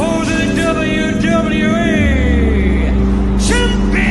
for the WWE Championship.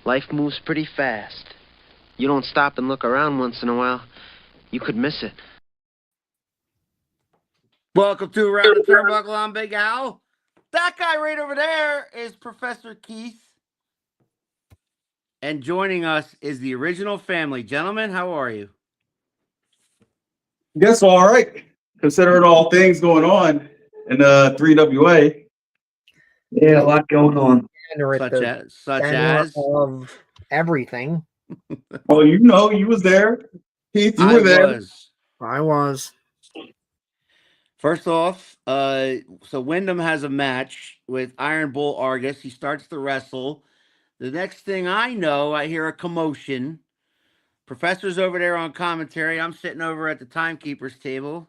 Life moves pretty fast. You don't stop and look around once in a while, you could miss it. Welcome to Around the Turnbuckle. I'm Big Al. That guy right over there is Professor Keith. And joining us is the original family. Gentlemen, how are you? Guess all right, considering all things going on in 3WA. Yeah, a lot going on. Such as of everything. Well, you know, you was there. Keith, you were there. I was. First off, so Wyndham has a match with Iron Bull Argus. He starts to wrestle. The next thing I know, I hear a commotion. Professor's over there on commentary. I'm sitting over at the timekeeper's table.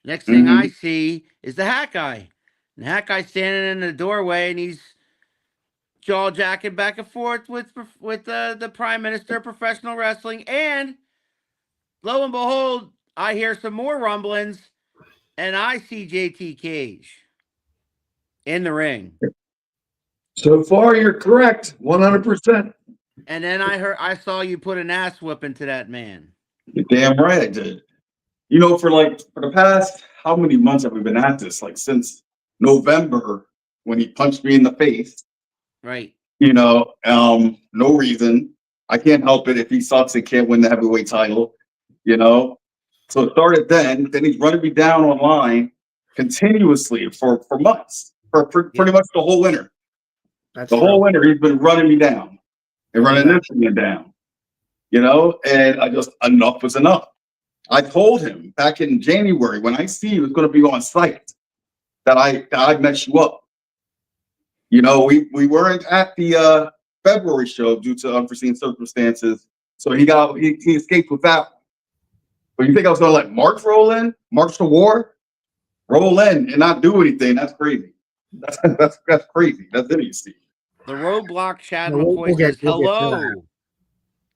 Next thing I see is the Hat Guy. And the Hat Guy's standing in the doorway, and he's jaw jacking back and forth with the Prime Minister of Professional Wrestling. And lo and behold, I hear some more rumblings, and I see JT Cage in the ring. So far, you're correct, 100%. And then I saw you put an ass whooping to that man. You're damn right I did. You know, for the past, how many months have we been at this? Like since November when he punched me in the face. Right. You know, no reason. I can't help it if he sucks and can't win the heavyweight title. You know, so it started then. Then he's running me down online continuously for months, for pretty much the whole winter. Whole winter, he's been running me down and running this man down. You know, and I just, enough was enough. I told him back in January when I see he was going to be on site that I messed you up. You know, we weren't at the February show due to unforeseen circumstances, so he escaped with that. But you think I was going to let March roll in, March to war, roll in and not do anything? That's crazy. That's crazy. That's idiocy. The Roadblock Chad We'll McCoy get says to hello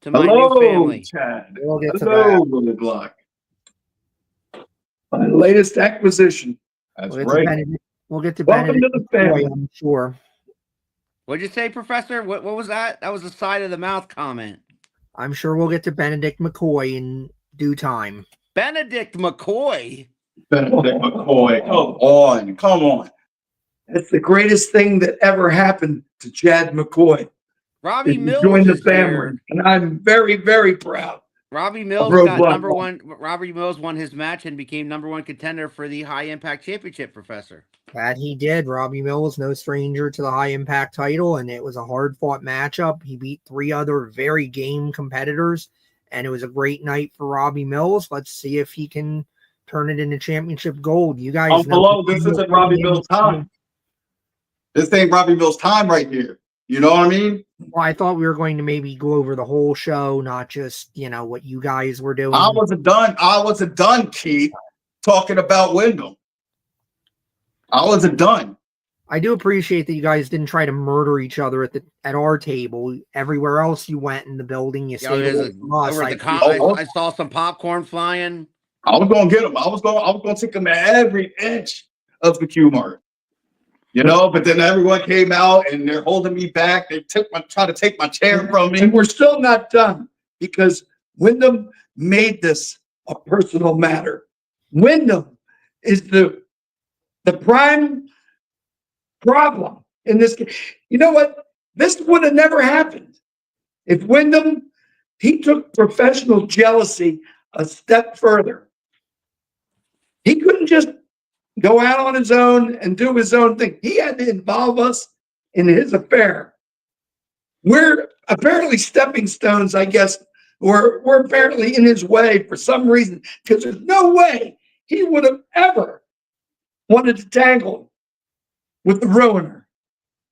to my new family. Chad. We'll get to Hello, that. Roadblock. My latest acquisition. That's We'll right. We'll get to Welcome Benedict to the family. McCoy, I'm sure. What'd you say, Professor? What was that? That was a side of the mouth comment. I'm sure we'll get to Benedict McCoy in due time. Benedict McCoy. Benedict McCoy. Come on. That's the greatest thing that ever happened to Chad McCoy. Robbie He Mills joined the is family, here. and I'm very, very proud. Robbie Mills Roadblock. got number one. Robbie Mills won his match and became number one contender for the High Impact Championship, Professor. That he did. Robbie Mills, no stranger to the high impact title, and it was a hard fought matchup. He beat 3 other very game competitors, and it was a great night for Robbie Mills. Let's see if he can turn it into championship gold. You guys know This isn't Robbie Mills' time. This ain't Robbie Mills' time right here. You know what I mean? Well, I thought we were going to maybe go over the whole show, not just, what you guys were doing. I wasn't done, Keith, talking about Wyndham. I wasn't done. I do appreciate that you guys didn't try to murder each other at our table. Everywhere else you went in the building, you saved I saw some popcorn flying. I was gonna get him. I was gonna take him at every inch of the Q Mart. You know, but then everyone came out and they're holding me back. They trying to take my chair from me. And we're still not done because Wyndham made this a personal matter. Wyndham is the prime problem in this case. You know what? This would have never happened if Wyndham, he took professional jealousy a step further. He couldn't just go out on his own and do his own thing. He had to involve us in his affair. We're apparently stepping stones, I guess. We're apparently in his way for some reason, because there's no way he would have ever wanted to tangle with the ruiner.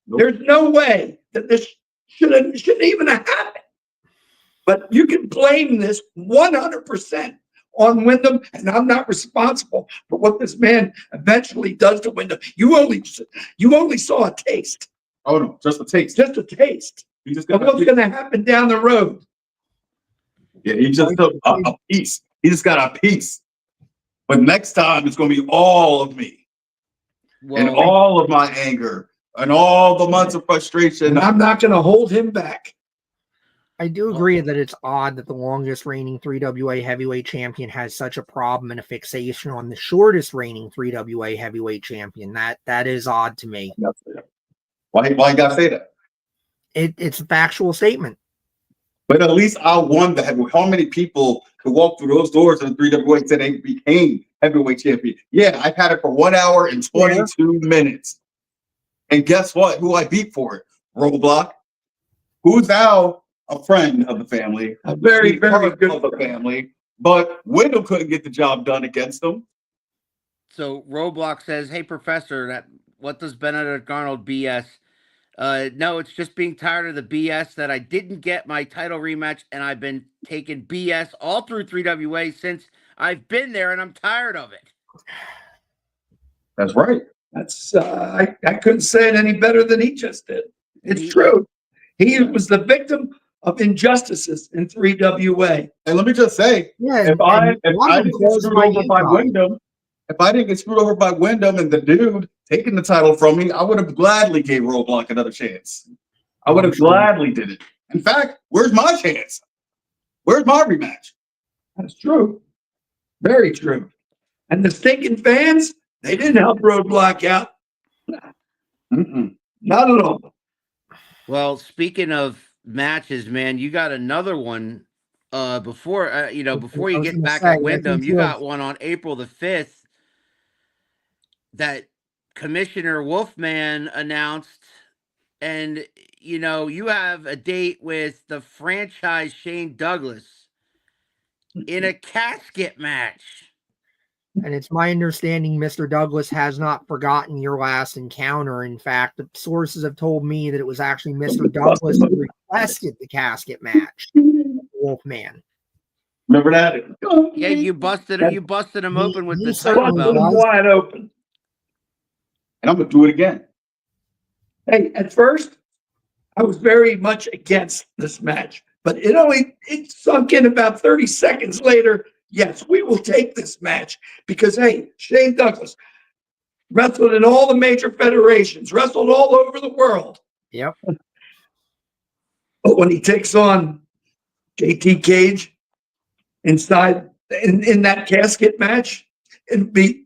Nope. There's no way that this shouldn't even have happened. But you can blame this 100% on Wyndham, and I'm not responsible for what this man eventually does to Wyndham. You only saw a taste, Oh no, just a taste. just a taste He just of got what's going to happen down the road. Yeah, he just took a piece. He just got a piece. But next time it's going to be all of me and Well, all of my anger and all the months of frustration. And I'm not going to hold him back. I do agree that it's odd that the longest reigning 3WA heavyweight champion has such a problem and a fixation on the shortest reigning 3WA heavyweight champion. That is odd to me. Why you gotta say that? It's a factual statement. But at least I won the heavyweight. How many people could walk through those doors in the 3WA and say they became heavyweight champion? Yeah, I've had it for 1 hour and 22 minutes. And guess what? Who I beat for it? Roadblock, who's now a friend of the family. A very, very Part good of the family. But Wyndham couldn't get the job done against him. so Roblox says, "Hey, Professor, what does Benedict Arnold BS? No, it's just being tired of the BS that I didn't get my title rematch, and I've been taking BS all through 3WA since I've been there, and I'm tired of it." That's right. That's I couldn't say it any better than he just did. It's He- true. He was the victim of injustices in 3WA. And let me just say, Yeah, if I didn't get was screwed over by Wyndham, if I didn't get screwed over by Wyndham and the dude taking the title from me, I would have gladly gave Roadblock another chance. I would have gladly did it. In fact, where's my chance? Where's my rematch? That's true. Very true. And the stinking fans, they didn't help Roadblock out. Mm-mm. Not at all. Well, speaking of matches, man, you got another one. Before before I you was get gonna back say, at Wyndham, you yes. got one on April the 5th that Commissioner Wolfman announced, and you have a date with the franchise Shane Douglas in a casket match. And it's my understanding Mr. Douglas has not forgotten your last encounter. In fact, the sources have told me that it was actually Mr. Douglas who requested the casket match. Wolfman. Remember that? Yeah, you busted him open with he the certainly title belt. was. Wide open. And I'm gonna do it again. Hey, at first, I was very much against this match, but it sunk in about 30 seconds later. Yes, we will take this match because, hey, Shane Douglas wrestled in all the major federations, wrestled all over the world. Yep. But when he takes on JT Cage inside in that casket match, it'd be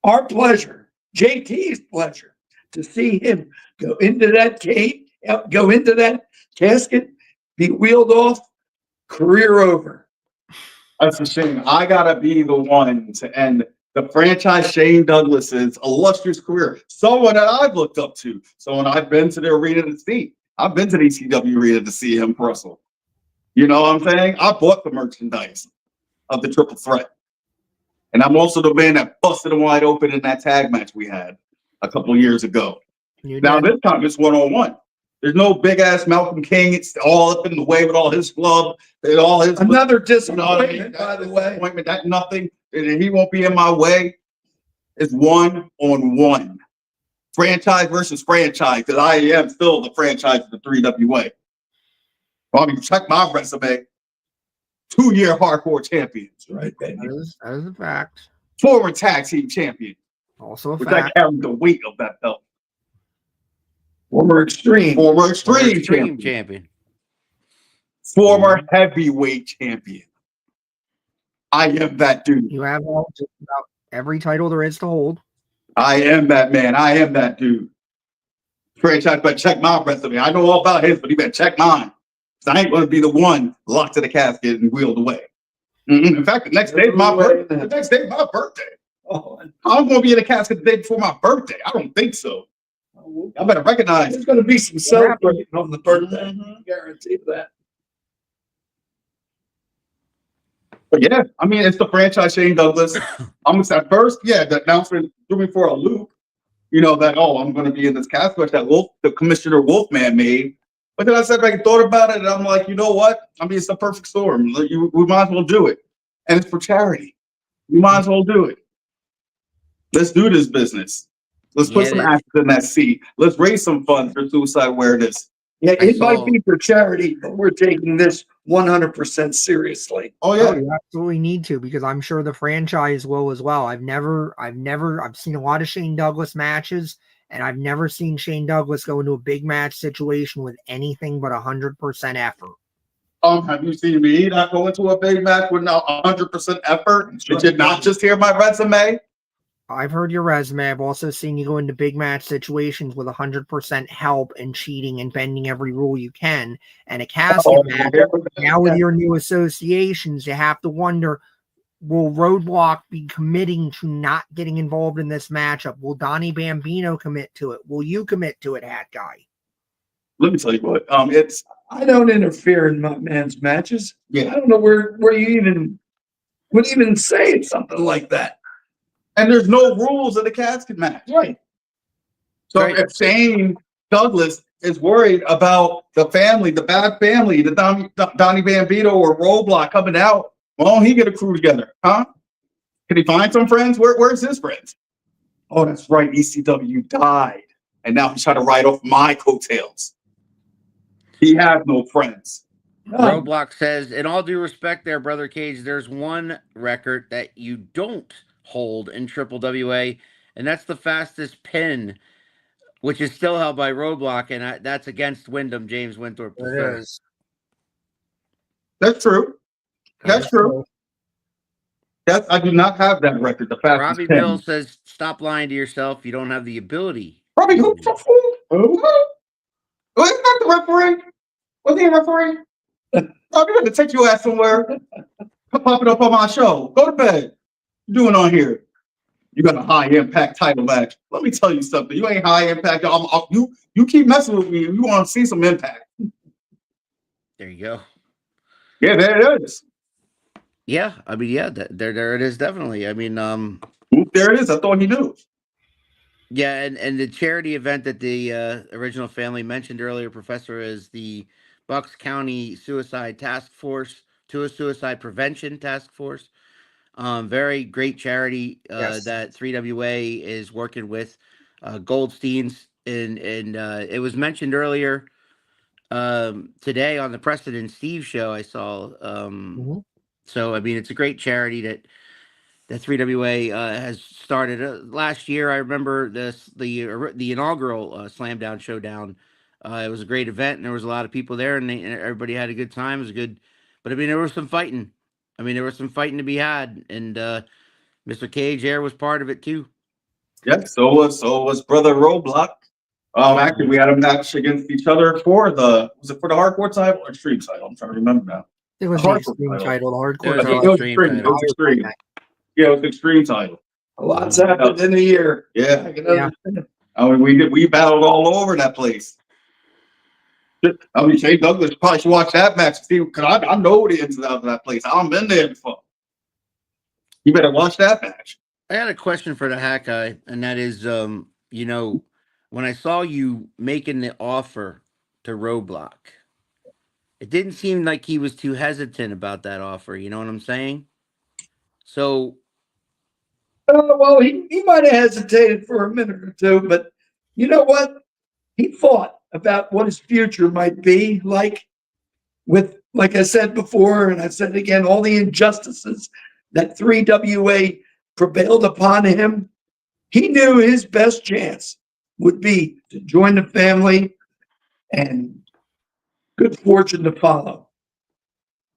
our pleasure, JT's pleasure, to see him go into that cage, go into that casket, be wheeled off, career over. That's a shame. I gotta be the one to end the franchise Shane Douglas's illustrious career. Someone that I've looked up to. Someone I've been to the arena to see. I've been to the ECW arena to see him wrestle. You know what I'm saying? I bought the merchandise of the Triple Threat. And I'm also the man that busted him wide open in that tag match we had a couple of years ago. Now this time it's one-on-one. There's no big ass Malcolm King. It's all up in the way with all his flub and all his Another you know what I mean? disappointment, by the way. Disappointment, that nothing. And he won't be in my way. It's one-on-one. Franchise versus franchise, because I am still the franchise of the 3WA. I mean, check my resume. 2-year hardcore champions, right, baby? That is a fact. Former tag team champion, Also a which I fact. carried the weight of that belt. Former Extreme. Former extreme Extreme champion. champion. Former heavyweight champion. I am that dude. You have just about every title there is to hold. I am that man. I am that dude. Franchise, but check my resume. I know all about his, but you better check mine. 'Cause I ain't going to be the one locked to the casket and wheeled away. In fact, the next day is my birthday. The next day is my birthday. Oh, I'm going to be in the casket the day before my birthday. I don't think so. I better recognize. There's gonna be some celebrating on the birthday, guarantee that. But yeah, I mean, it's the franchise Shane Douglas. At first, yeah, the announcement threw me for a loop. You know, that, oh, I'm going to be in this cast match that the Commissioner Wolfman made. But then I said, I thought about it, and I'm like, you know what? I mean, it's the perfect storm. We might as well do it. And it's for charity. We might as well do it. Let's do this business. Let's put some asses in that seat. Let's raise some funds for suicide awareness. Yeah, it might be for charity, but we're taking this 100% seriously. Oh yeah, you absolutely need to, because I'm sure the franchise will as well. I've seen a lot of Shane Douglas matches, and I've never seen Shane Douglas go into a big match situation with anything but 100% effort. Have you seen me not go into a big match with 100% effort? Did you not just hear my resume? I've heard your resume. I've also seen you go into big match situations with 100% help and cheating and bending every rule you can. And a casket match, now with your new associations, you have to wonder, will Roadblock be committing to not getting involved in this matchup? Will Donnie Bambino commit to it? Will you commit to it, Hat Guy? Let me tell you what. I don't interfere in my man's matches. Yeah. I don't know where you even would even say something like that. And there's no rules in the casket match. Right. So if Shane Douglas is worried about the family, the bad family, the Donnie Bambino or Roadblock coming out, well, he get a crew together, huh? Can he find some friends? Where's his friends? Oh, that's right. ECW died. And now he's trying to ride off my coattails. He has no friends. Roadblock says, in all due respect there, Brother Cage, there's one record that you don't hold in Triple WA, and that's the fastest pin, which is still held by Roadblock, and that's against Wyndham, James Winthrop. It is. That's true. That's true. I do not have that record. The fastest Robbie pin. Mills says, stop lying to yourself. You don't have the ability. Robbie, who? Was that the referee? Was he a referee? I'm going to take your ass somewhere. Pop it up on my show. Go to bed. What you doing on here? You got a high impact title match. Let me tell you something. You ain't high impact. You keep messing with me. You want to see some impact. There you go. Yeah, there it is. Yeah, I mean, yeah, there it is, definitely. I mean, there it is. I thought he knew. Yeah, and the charity event that the original family mentioned earlier, Professor, is the Bucks County Suicide Task Force, Suicide Prevention Task Force. Very great charity that 3WA is working with. Goldstein's, and it was mentioned earlier today on the Preston and Steve show. I saw. So I mean, it's a great charity that 3WA has started. Last year, I remember the inaugural Slam Down Showdown. It was a great event, and there was a lot of people there, and everybody had a good time. It was good, but I mean, there was some fighting. I mean, there was some fighting to be had, and Mr. Cage there was part of it too. Yeah, so was Brother Roadblock. Actually, we had a match against each other for the hardcore title or extreme title? I'm trying to remember now. It was the extreme title, the hardcore Yeah, title. It was extreme. It was extreme. Yeah, it was the extreme title. A lot's happened in a year. Yeah. Yeah. I mean, we battled all over that place. I mean, Shane Douglas probably should watch that match to see, because I know the ins and outs of that place. I've been there before. You better watch that match. I had a question for the Hat Guy, and that is, you know, when I saw you making the offer to Roadblock, it didn't seem like he was too hesitant about that offer. You know what I'm saying? So, Well, he might have hesitated for a minute or two, but you know what? He thought about what his future might be like with, like I said before, and I said again, all the injustices that 3WA prevailed upon him. He knew his best chance would be to join the family and good fortune to follow.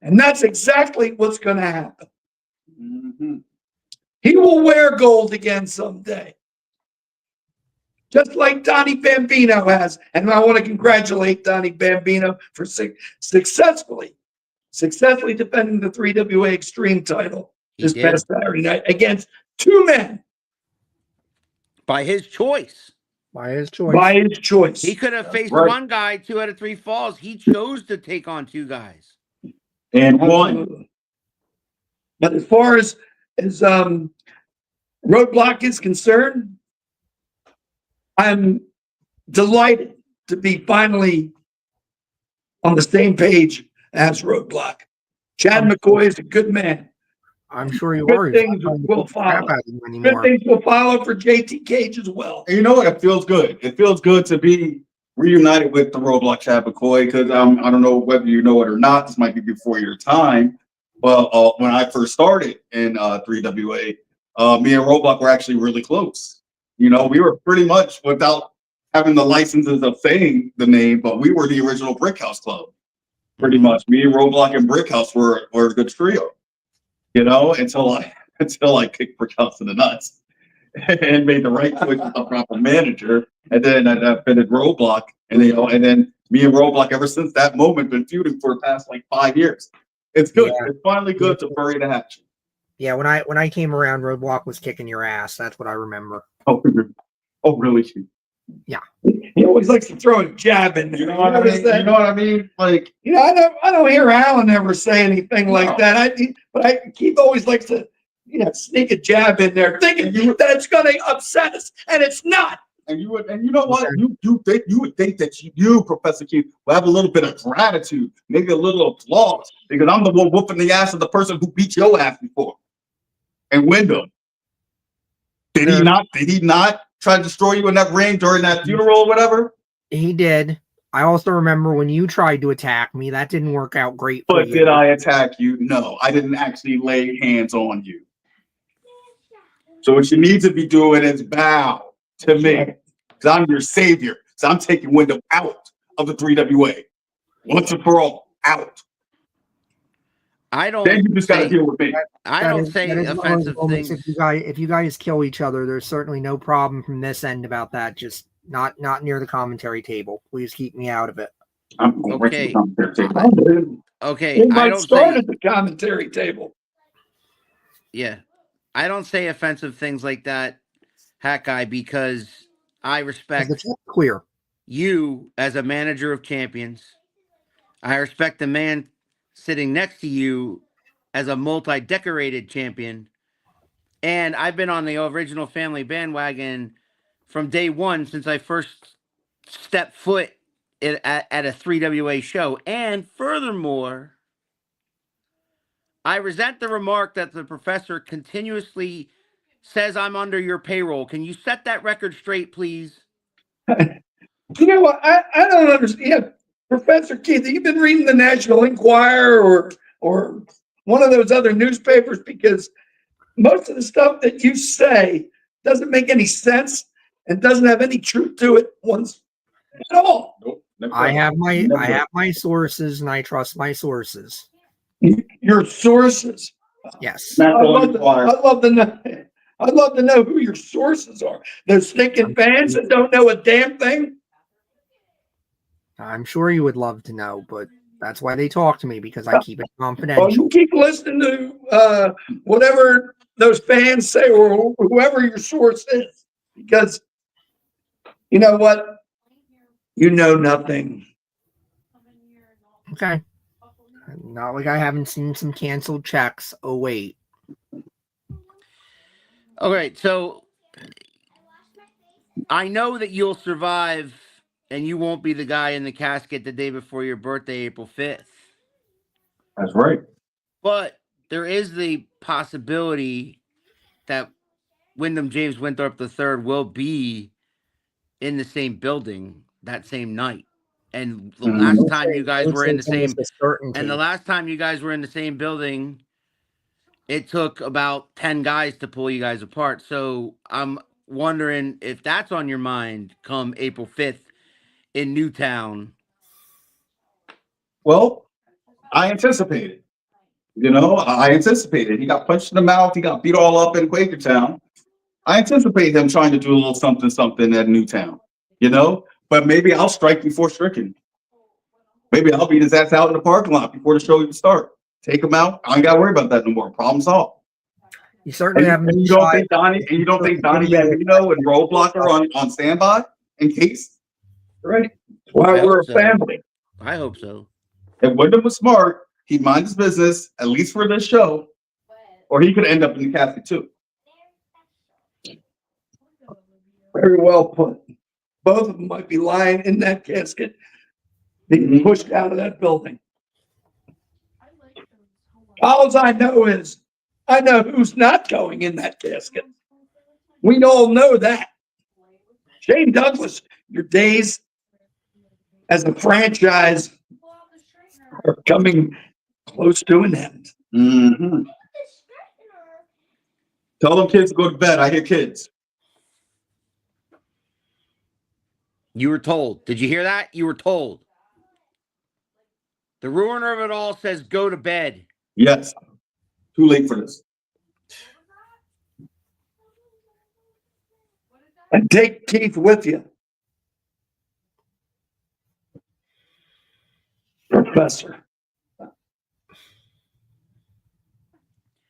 And that's exactly what's going to happen. Mm-hmm. He will wear gold again someday. Just like Donnie Bambino has. And I want to congratulate Donnie Bambino for successfully defending the 3WA Extreme title this past Saturday night against two men. by his choice. By his choice. by his choice. He could have faced right. one guy 2 out of 3 falls. He chose to take on 2 guys. And one. Absolutely. But as far as Roadblock is concerned, I'm delighted to be finally on the same page as Roadblock. Chad McCoy is a good man. I'm sure you Good are. things will follow. Anymore. Good things will follow for JT Cage as well. And you know what? It feels good. It feels good to be reunited with the Roadblock Chad McCoy because I don't know whether you know it or not. This might be before your time. But when I first started in 3WA, me and Roadblock were actually really close. You know, we were pretty much without having the licenses of saying the name, but we were the original Brick House Club. Pretty much, me and Roadblock and Brick House were a good trio. You know, until I kicked Brick House in the nuts and made the right choice with the proper manager, and then I finished Roadblock, and then me and Roadblock ever since that moment been feuding for the past like 5 years. It's good. Yeah. It's finally good to bury the hatchet. Yeah, when I came around, Roadblock was kicking your ass. That's what I remember. Oh, really? He always likes to throw a jab in there. You know what I mean? You know what I mean? Like, You know, I don't hear Alan ever say anything like that. Keith always likes to, sneak a jab in there, thinking that it's going to upset us, and it's not. and you know what? You would think that you, Professor Keith, will have a little bit of gratitude, maybe a little applause, because I'm the one whooping the ass of the person who beat your ass before. And Wyndham. Did he not try to destroy you in that ring during that funeral or whatever? He did. I also remember when you tried to attack me. That didn't work out great for But you. did I attack you? No, I didn't actually lay hands on you. So what you need to be doing is bow to me, because I'm your savior. So I'm taking Wyndham out of the 3WA. Once and for all, out. I don't. Then you just got to deal with me. I don't say that is one of those offensive moments. things. If you guys kill each other, there's certainly no problem from this end about that. Just not near the commentary table. Please keep me out of it. I'm going right to Okay. the commentary table. Okay, He I might don't start say. at the commentary table. Yeah, I don't say offensive things like that, Hat Guy, because I Is respect the check clear? you as a manager of champions. I respect the man sitting next to you as a multi-decorated champion. And I've been on the original family bandwagon from day one since I first stepped foot at a 3WA show. And furthermore, I resent the remark that the professor continuously says I'm under your payroll. Can you set that record straight, please? You know what? I don't understand. Yeah, Professor Keith, have you been reading the National Enquirer or one of those other newspapers? Because most of the stuff that you say doesn't make any sense and doesn't have any truth to it once at all. Nope, never I done. have my sources, and I trust my sources. Your sources. Yes. National Enquirer. I'd love to know who your sources are. Those stinking fans that don't know a damn thing. I'm sure you would love to know, but that's why they talk to me, because I keep it Well, confidential. you keep listening to whatever those fans say or whoever your source is, because you know what? You know nothing. Okay. Not like I haven't seen some canceled checks. Oh, wait. All right, so I know that you'll survive and you won't be the guy in the casket the day before your birthday, April 5th. That's right. But there is the possibility that Wyndham James Winthrop III will be in the same building that same night. And the last time you guys were in the same last time you guys were in the same building, it took about 10 guys to pull you guys apart. So I'm wondering if that's on your mind come April 5th in Newtown. Well, I anticipated. I anticipated. He got punched in the mouth. He got beat all up in Quakertown. I anticipate him trying to do a little something at Newtown. But maybe I'll strike before stricken. Maybe I'll beat his ass out in the parking lot before the show even starts. Take him out. I ain't got to worry about that no more. Problem solved. You certainly haven't. And you don't think Donnie Bambino and Roadblock are on standby? in case. Right. That's why I we're a hope so. family. I hope so. If Wyndham was smart, he'd mind his business, at least for this show, or he could end up in the casket too. Very well put. Both of them might be lying in that casket, being pushed out of that building. All I know is, I know who's not going in that casket. We all know that. Shane Douglas, your days as a franchise are coming close to an end. Mhm. Tell them kids to go to bed. I hear kids. You were told. Did you hear that? You were told. The ruiner of it all says go to bed. Yes. Too late for this. And take Keith with you. Professor.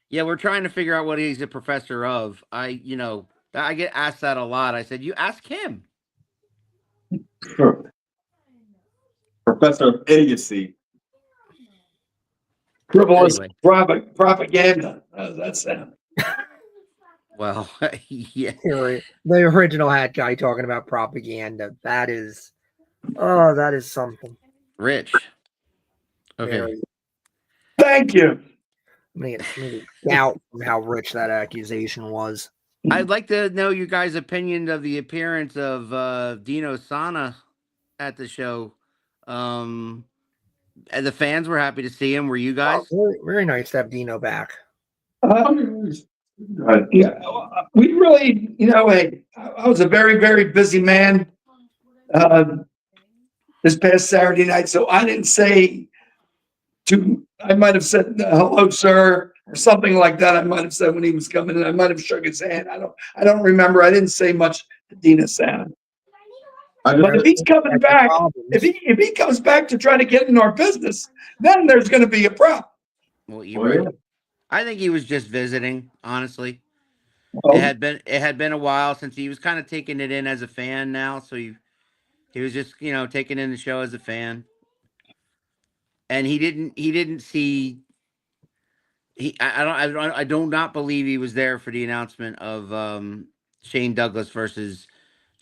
Yeah, we're trying to figure out what he's a professor of. I get asked that a lot. I said, you ask him. Sure. Professor of idiocy. Frivolous Anyway. propaganda. How does that sound? Well, yeah. The original hat guy talking about propaganda. That is something. Rich. Okay. Very. Thank you. I'm gonna get doubt from how rich that accusation was. I'd like to know you guys' opinion of the appearance of Dino Sana at the show. And the fans were happy to see him. Were you guys? Very, very nice to have Dino back. Yeah, we really, hey, I was a very, very busy man this past Saturday night, so I didn't say I might have said hello, sir, or something like that. I might have said when he was coming, and I might have shook his hand. I don't remember. I didn't say much to Dino Sana. But if he's coming back, if he comes back to try to get in our business, then there's going to be a problem. Well, you're right. I think he was just visiting, honestly. Oh, It had been a while since he was kind of taking it in as a fan now, so he was just, taking in the show as a fan. And he didn't see I do not believe he was there for the announcement of Shane Douglas versus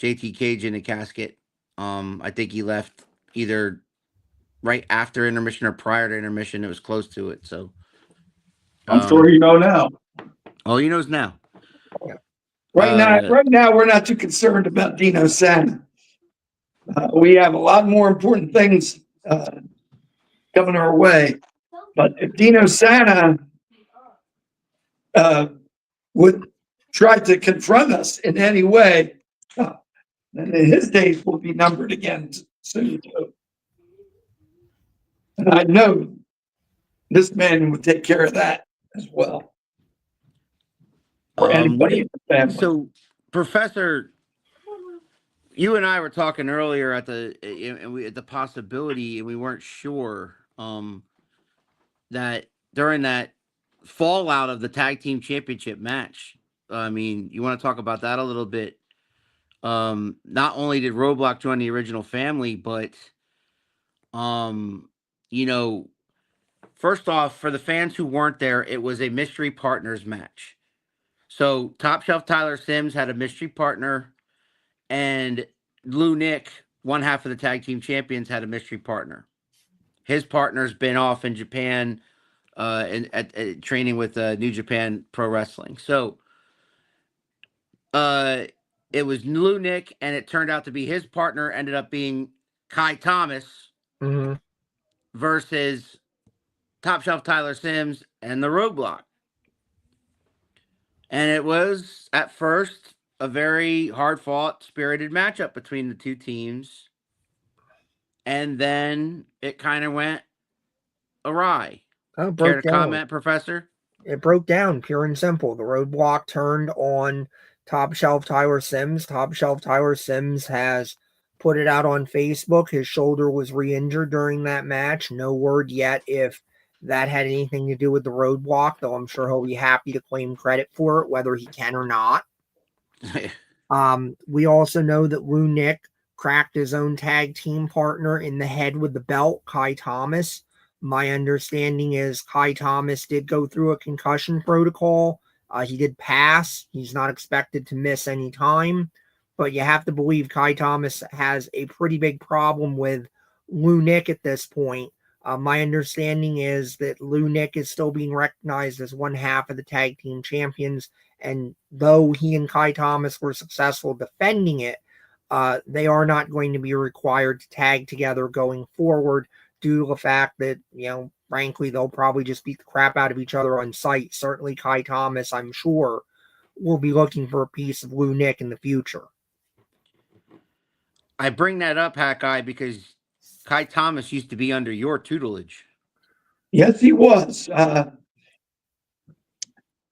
JT Cage in the casket. I think he left either right after intermission or prior to intermission. It was close to it, so I'm sure you know now. Oh, he knows now. right now, we're not too concerned about Dino Sana. We have a lot more important things coming our way. But if Dino Sana would try to confront us in any way, then his days will be numbered again soon. And I know this man would take care of that as well. Or anybody in the family. So, Professor, you and I were talking earlier at the possibility, and we weren't sure that during that fallout of the tag team championship match. I mean, you want to talk about that a little bit? Not only did Roadblock join the original family, but first off, for the fans who weren't there, it was a mystery partners match. So Top Shelf Tyler Sims had a mystery partner, and Lou Nick, one half of the tag team champions, had a mystery partner. His partner's been off in Japan at training with New Japan Pro Wrestling. So it was Lou Nick, and it turned out to be his partner ended up being Kai Thomas versus Top Shelf Tyler Sims and the Roadblock. And it was, at first, a very hard-fought, spirited matchup between the two teams. And then it kind of went awry. Care to comment, Professor? It broke down, pure and simple. The Roadblock turned on Top Shelf Tyler Sims. Top Shelf Tyler Sims has put it out on Facebook. His shoulder was re-injured during that match. No word yet if that had anything to do with the Roadblock, though I'm sure he'll be happy to claim credit for it, whether he can or not. We also know that Lou Nick cracked his own tag team partner in the head with the belt, Kai Thomas. My understanding is Kai Thomas did go through a concussion protocol. He did pass. He's not expected to miss any time. But you have to believe Kai Thomas has a pretty big problem with Lou Nick at this point. My understanding is that Lou Nick is still being recognized as one half of the tag team champions. And though he and Kai Thomas were successful defending it, they are not going to be required to tag together going forward due to the fact that, frankly, they'll probably just beat the crap out of each other on sight. Certainly Kai Thomas, I'm sure, will be looking for a piece of Lou Nick in the future. I bring that up, Hawkeye, because Kai Thomas used to be under your tutelage. Yes, he was. I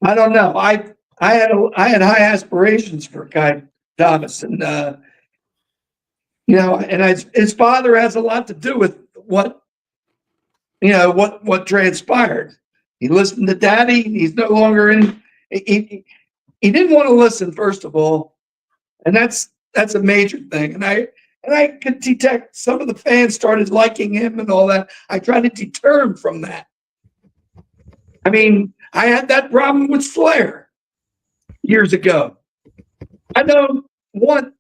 don't know. I had high aspirations for Kai Thomas, and his father has a lot to do with what transpired. He listened to Daddy. He's no longer in. He didn't want to listen, first of all, and that's a major thing. And I could detect some of the fans started liking him and all that. I tried to deter him from that. I mean, I had that problem with Flair years ago. I don't want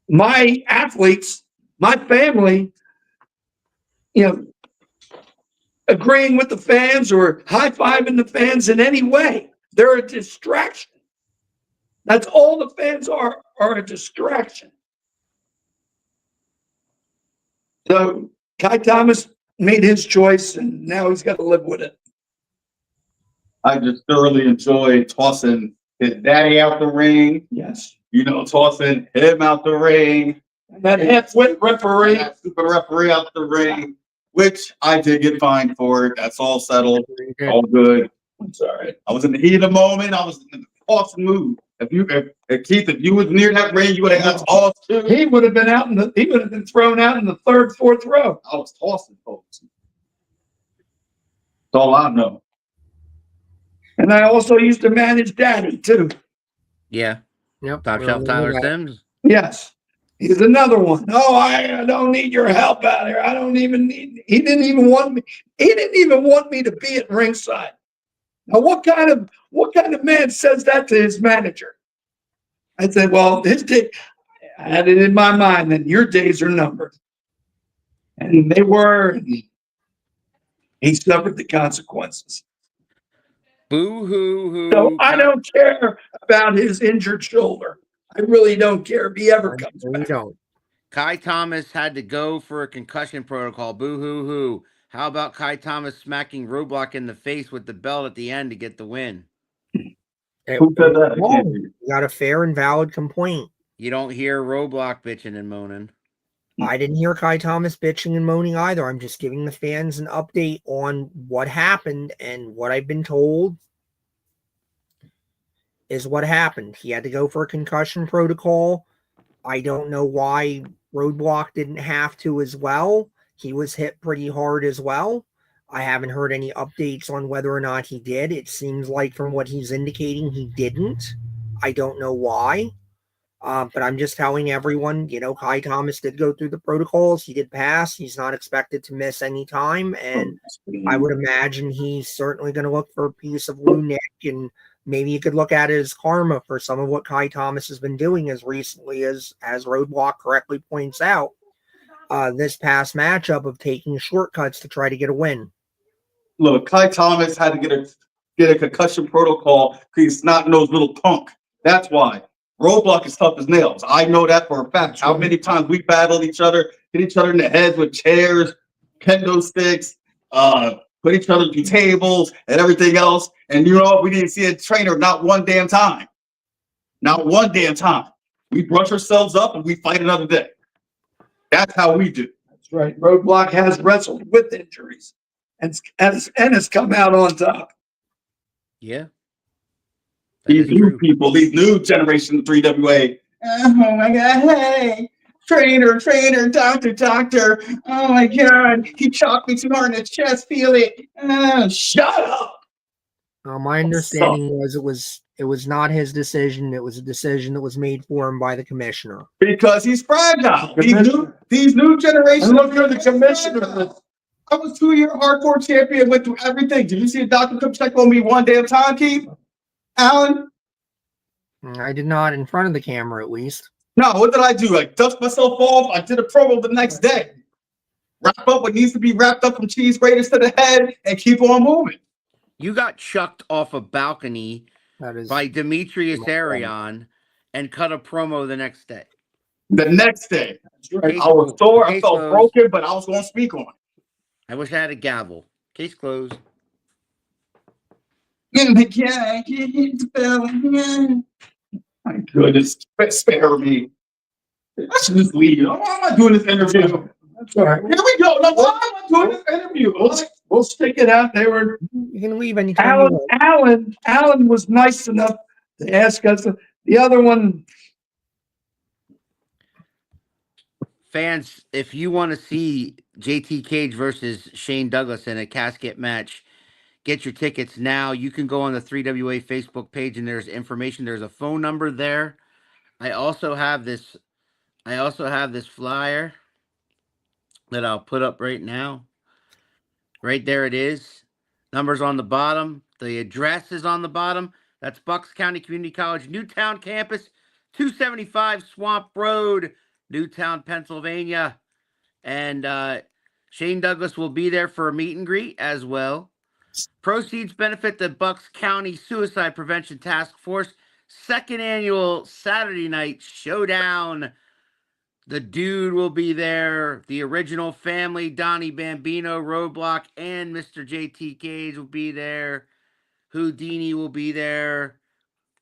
my athletes, my family, agreeing with the fans or high-fiving the fans in any way. They're a distraction. That's all the fans are a distraction. So Kai Thomas made his choice, and now he's got to live with it. I just thoroughly enjoy tossing his daddy out the ring. Yes. Tossing him out the ring. And that half-wit referee. That stupid referee out the ring, which I did get fined for. That's all settled. All good. I'm sorry. I was in the heat of the moment. I was in the tossing mood. If Keith, if you was near that ring, you would have got tossed too. He would have been thrown out in the third, fourth row. I was tossing folks. That's all I know. And I also used to manage Daddy too. Yeah. Yep. Top shelf Tyler Sims. Yes. He's another one. No, I don't need your help out here. I don't even need. He didn't even want me. He didn't even want me to be at ringside. Now, what kind of man says that to his manager? I said, well, his day. I had it in my mind that your days are numbered, and they were. And he suffered the consequences. Boo hoo hoo. So I don't care about his injured shoulder. I really don't care if he ever comes back. Don't. Kai Thomas had to go for a concussion protocol. Boo hoo hoo. How about Kai Thomas smacking Roadblock in the face with the belt at the end to get the win? Who said that? You got a fair and valid complaint. You don't hear Roadblock bitching and moaning. I didn't hear Kai Thomas bitching and moaning either. I'm just giving the fans an update on what happened, and what I've been told is what happened. He had to go for a concussion protocol. I don't know why Roadblock didn't have to as well. He was hit pretty hard as well. I haven't heard any updates on whether or not he did. It seems like from what he's indicating, he didn't. I don't know why. But I'm just telling everyone, Kai Thomas did go through the protocols. He did pass. He's not expected to miss any time. And I would imagine he's certainly going to look for a piece of Lou Nick, and maybe you could look at it as karma for some of what Kai Thomas has been doing as recently as Roadblock correctly points out, this past matchup of taking shortcuts to try to get a win. Look, Kai Thomas had to get a concussion protocol because he's not nosed little punk. That's why. Roadblock is tough as nails. I know that for a fact. How many times we battled each other, hit each other in the heads with chairs, kendo sticks, put each other through tables and everything else. And we didn't see a trainer not one damn time. Not one damn time. We brush ourselves up and we fight another day. That's how we do. That's right. Roadblock has wrestled with injuries and has come out on top. Yeah. These new people, these new generation 3WA. Oh my God, hey, trainer, doctor. Oh my God, he chopped me too hard in the chest, feel it. Shut up. My understanding was It was not his decision. It was a decision that was made for him by the commissioner. Because he's fragile. Commissioner. These new generation. And look at the commissioner. I was 2-year hardcore champion, went through everything. Did you see a doctor come check on me one damn time, Keith? Alan? I did not in front of the camera, at least. No, what did I do? I dust myself off. I did a promo the next day. Wrap up what needs to be wrapped up from cheese graters to the head and keep on moving. You got chucked off a balcony That is by Demetrius Arion and cut a promo the next day. The next day, Case I was sore, I case felt closed. broken, but I was going to speak on it. I wish I had a gavel. Case closed. My goodness, spare me. I should just leave. Why am I doing this interview? That's all right. Here we go. No, why am I doing this interview? We'll stick it out. They were you can leave anytime. you want. Alan was nice enough to ask us. The other one, Fans, if you want to see JT Cage versus Shane Douglas in a casket match, get your tickets now. You can go on the 3WA Facebook page and there's information. There's a phone number there. I also have this flyer that I'll put up right now. Right there it is. Numbers on the bottom. The address is on the bottom. That's Bucks County Community College, Newtown campus, 275 Swamp Road, Newtown, Pennsylvania. And Shane Douglas will be there for a meet and greet as well. Proceeds benefit the Bucks County Suicide Prevention Task Force second annual Saturday night showdown. The Dude will be there. The original family, Donnie Bambino, Roadblock, and Mr. JT Cage will be there. Houdini will be there.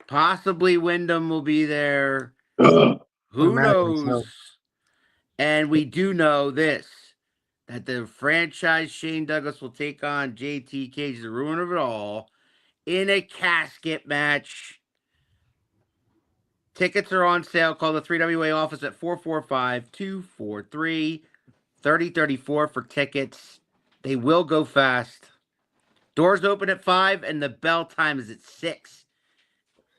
Possibly Wyndham will be there. Who Imagine knows? so. And we do know this, that the franchise Shane Douglas will take on JT Cage, the ruin of it all, in a casket match. Tickets are on sale. Call the 3WA office at 445-243-3034 for tickets. They will go fast. Doors open at 5 and the bell time is at 6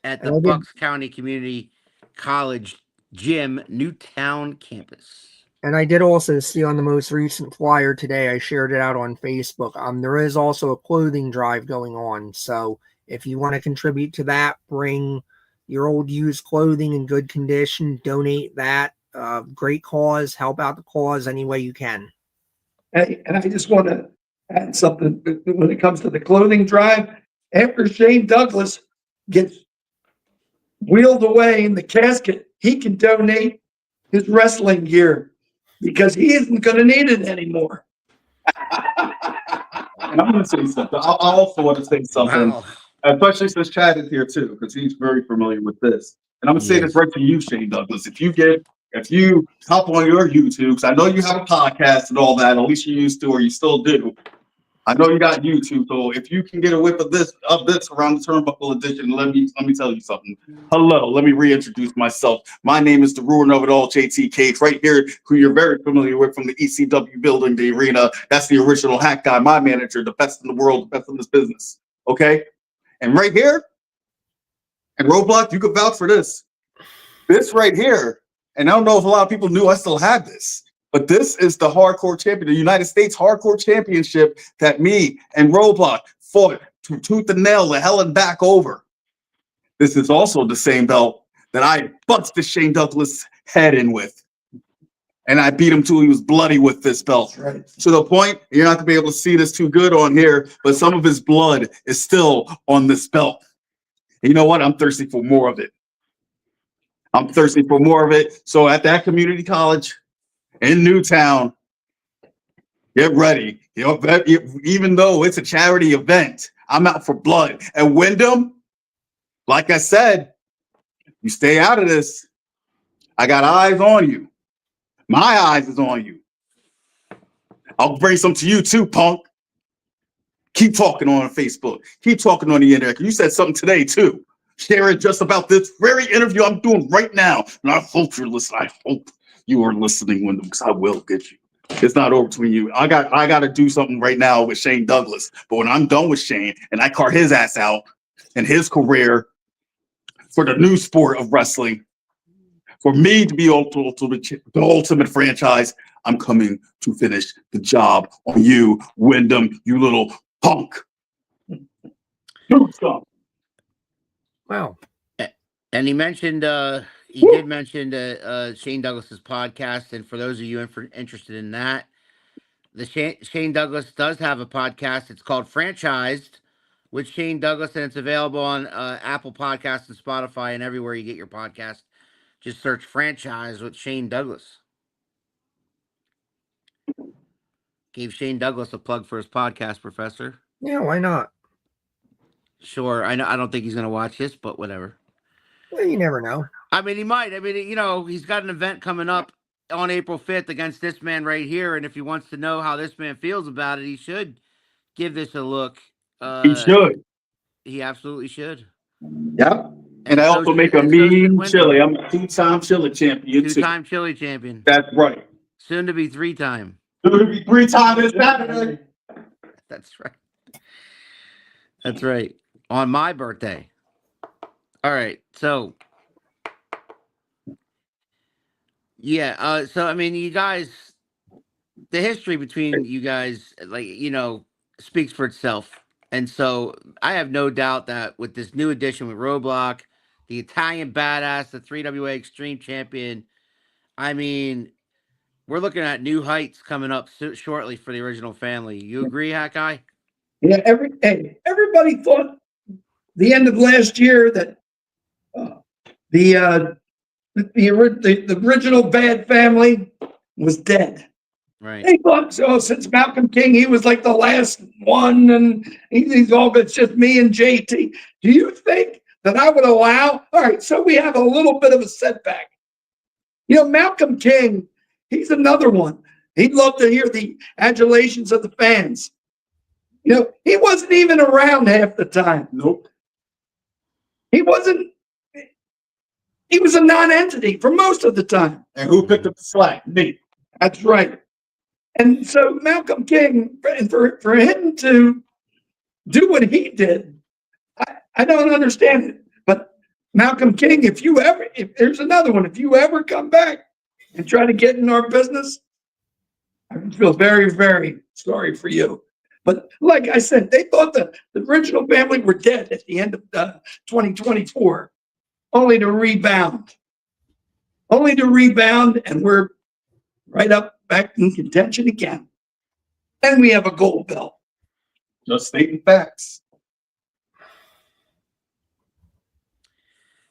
at the Bucks County Community College Gym, Newtown campus. And I did also see on the most recent flyer today, I shared it out on Facebook. There is also a clothing drive going on. So if you want to contribute to that, bring your old used clothing in good condition, donate that. Great cause, help out the cause any way you can. and I just want to add something when it comes to the clothing drive. After Shane Douglas gets wheeled away in the casket, he can donate his wrestling gear because he isn't going to need it anymore. And I'm going to say something. I also want to say something, Wow. especially since Chad is here too, because he's very familiar with this. And I'm going to say this right to you, Shane Douglas. If you hop on your YouTube, because I know you have a podcast and all that, at least you used to, or you still do. I know you got YouTube, so if you can get a whip of this around the Turnbuckle Edition, let me tell you something. Hello, let me reintroduce myself. My name is the ruler of it all, JT Cage, right here, who you're very familiar with from the ECW building, the arena. That's the original Hack Guy, my manager, the best in the world, the best in this business. Okay? And right here, and Roadblock, you could vouch for this. This right here, and I don't know if a lot of people knew I still had this. But this is the hardcore champion, the United States hardcore championship that me and Roadblock fought to tooth and nail the hell and back over. This is also the same belt that I busted Shane Douglas' head in with. And I beat him till he was bloody with this belt. Right. To the point, you're not going to be able to see this too good on here, but some of his blood is still on this belt. And you know what? I'm thirsty for more of it. I'm thirsty for more of it. So at that community college, in Newtown, get ready. You know, even though it's a charity event, I'm out for blood. And Wyndham, like I said, you stay out of this. I got eyes on you. My eyes is on you. I'll bring some to you too, punk. Keep talking on Facebook. Keep talking on the internet. You said something today too. Sharing just about this very interview I'm doing right now. And I hope you're listening. I hope you are listening, Wyndham, because I will get you. It's not over between you. I got to do something right now with Shane Douglas. But when I'm done with Shane and I cart his ass out and his career, for the new sport of wrestling. For me to be the ultimate franchise, I'm coming to finish the job on you, Wyndham, you little punk. Wow. And he mentioned, he did mention Shane Douglas's podcast. And for those of you interested in that, Shane Douglas does have a podcast. It's called Franchised with Shane Douglas, and it's available on Apple Podcasts and Spotify and everywhere you get your podcast. Just search Franchise with Shane Douglas. Gave Shane Douglas a plug for his podcast, Professor. Yeah, why not? Sure. I know. I don't think he's going to watch this, but whatever. Well, you never know. I mean, he might. I mean, you know, he's got an event coming up on April 5th against this man right here. And if he wants to know how this man feels about it, he should give this a look. He should. He absolutely should. Yep. And I also make a mean chili. I'm a 2-time chili champion. 2-time chili champion. That's right. Soon to be 3-time. Soon to be 3-time this Saturday. That's right. That's right. On my birthday. All right. So, yeah. So, I mean, you guys, the history between you guys, like, you know, speaks for itself. And so I have no doubt that with this new addition with Roadblock, the Italian Badass, the 3WA Extreme Champion, I mean, we're looking at new heights coming up shortly for the original family. You agree, Hawkeye? Yeah, everybody thought the end of last year that the original Bad Family was dead. Right. They thought so since Malcolm King, he was like the last one, and he's all good. It's just me and JT. Do you think that I would allow? All right, so we have a little bit of a setback. You know, Malcolm King, he's another one. He'd love to hear the adulations of the fans. You know, he wasn't even around half the time. Nope. He was a non-entity for most of the time. And who picked up the slack? Me. That's right. And so Malcolm King, and for him to do what he did, I don't understand it. But Malcolm King, if there's another one, if you ever come back and try to get in our business, I feel very, very sorry for you. But like I said, they thought the original family were dead at the end of 2024, only to rebound. And we're right up back in contention again. And we have a gold belt. Just stating facts.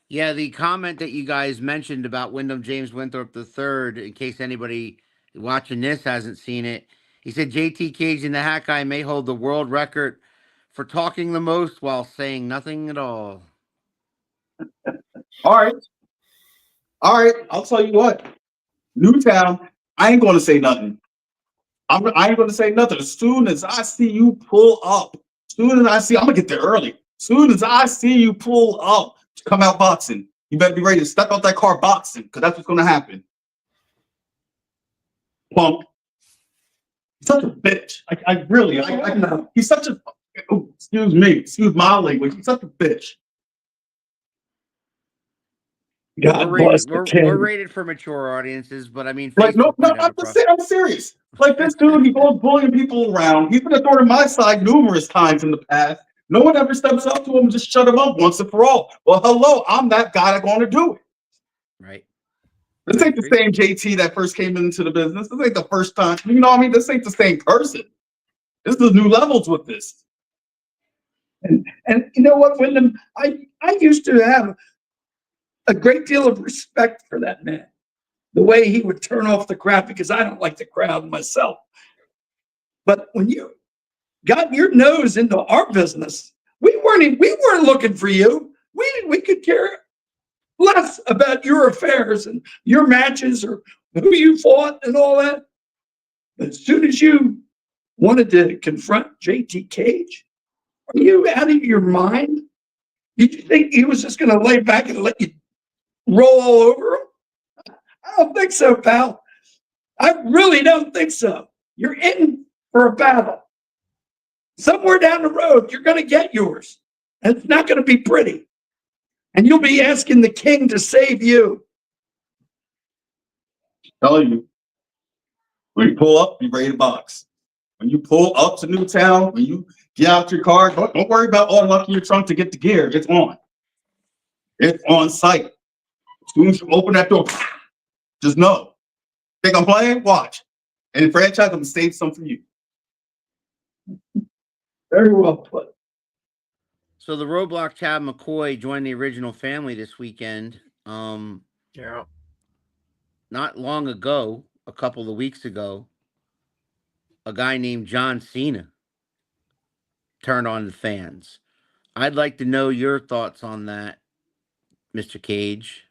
Yeah, the comment that you guys mentioned about Wyndham James Winthrop III, in case anybody watching this hasn't seen it, he said JT Cage and the Hat Guy may hold the world record for talking the most while saying nothing at all. All right. I'll tell you what. Newtown, I ain't going to say nothing. I ain't going to say nothing. As soon as I see you pull up, I'm going to get there early. As soon as I see you pull up to come out boxing, you better be ready to step out that car boxing, because that's what's going to happen. Punk. He's such a bitch. I know. He's such a, excuse my language. He's such a bitch. We're rated for mature audiences, but I mean, like, no, I'm serious. Like, this dude, he goes bullying people around. He's been a thorn in my side numerous times in the past. No one ever steps up to him and just shut him up once and for all. Well, hello, I'm that guy that's going to do it. Right. This ain't the same JT that first came into the business. This ain't the first time. You know what I mean? This ain't the same person. This is new levels with this. And you know what, Wyndham? I used to have a great deal of respect for that man. The way he would turn off the crowd, because I don't like the crowd myself. But when you got your nose into our business, we weren't looking for you. We could care less about your affairs and your matches or who you fought and all that. But as soon as you wanted to confront JT Cage, are you out of your mind? Did you think he was just going to lay back and let you roll all over him? I don't think so, pal. I really don't think so. You're in for a battle. Somewhere down the road, you're going to get yours. And it's not going to be pretty. And you'll be asking the king to save you. Tell you, when you pull up, be ready to box. When you pull up to Newtown, when you get out your car, don't worry about unlocking your trunk to get the gear. It's on. It's on site. As soon as you open that door, just know. Think I'm playing? Watch. And the franchise, I'm gonna save some for you. Very well put. So the Roadblock Chad McCoy joined the original family this weekend. Yeah. Not long ago, a couple of weeks ago, a guy named John Cena turned on the fans. I'd like to know your thoughts on that, Mr. Cage.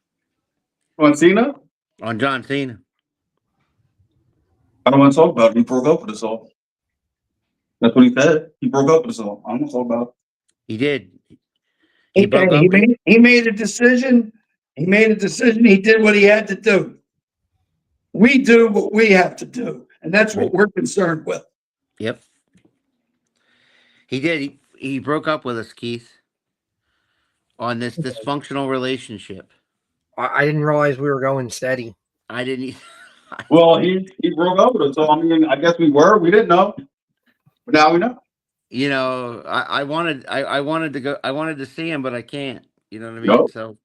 On Cena? On John Cena. I don't want to talk about it. He broke up with us all. That's what he said. He broke up with us all. I don't want to talk about it. He did. He broke up. made a decision. He made a decision. He did what he had to do. We do what we have to do. And that's what we're concerned with. Yep. He did. He broke up with us, Keith, on this dysfunctional relationship. I didn't realize we were going steady. I didn't. Well, he broke up with us. So I mean, I guess we didn't know. But now we know. You know, I wanted to go. I wanted to see him, but I can't. You know what I mean? Nope. So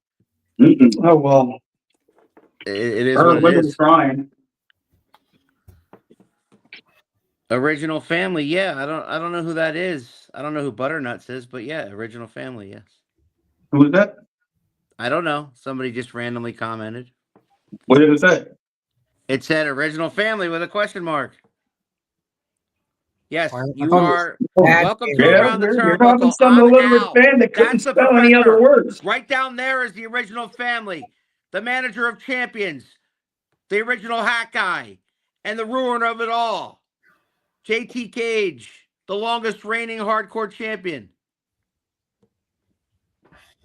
Oh, well. it is what it Women is. crying. Original Family, yeah. I don't know who that is. I don't know who Butternuts is, but yeah, Original Family, yes. Who is that? I don't know. Somebody just randomly commented. What did it say? It said Original Family with a question mark. Yes, I you thought it are was welcome to Yeah, Around the You're having Turnbuckle. some I'm illiterate Al. fan that couldn't That's the spell any other professor. words. Right down there is the Original Family, the manager of champions, the original hat guy, and the ruiner of it all. JT Cage, the longest reigning hardcore champion.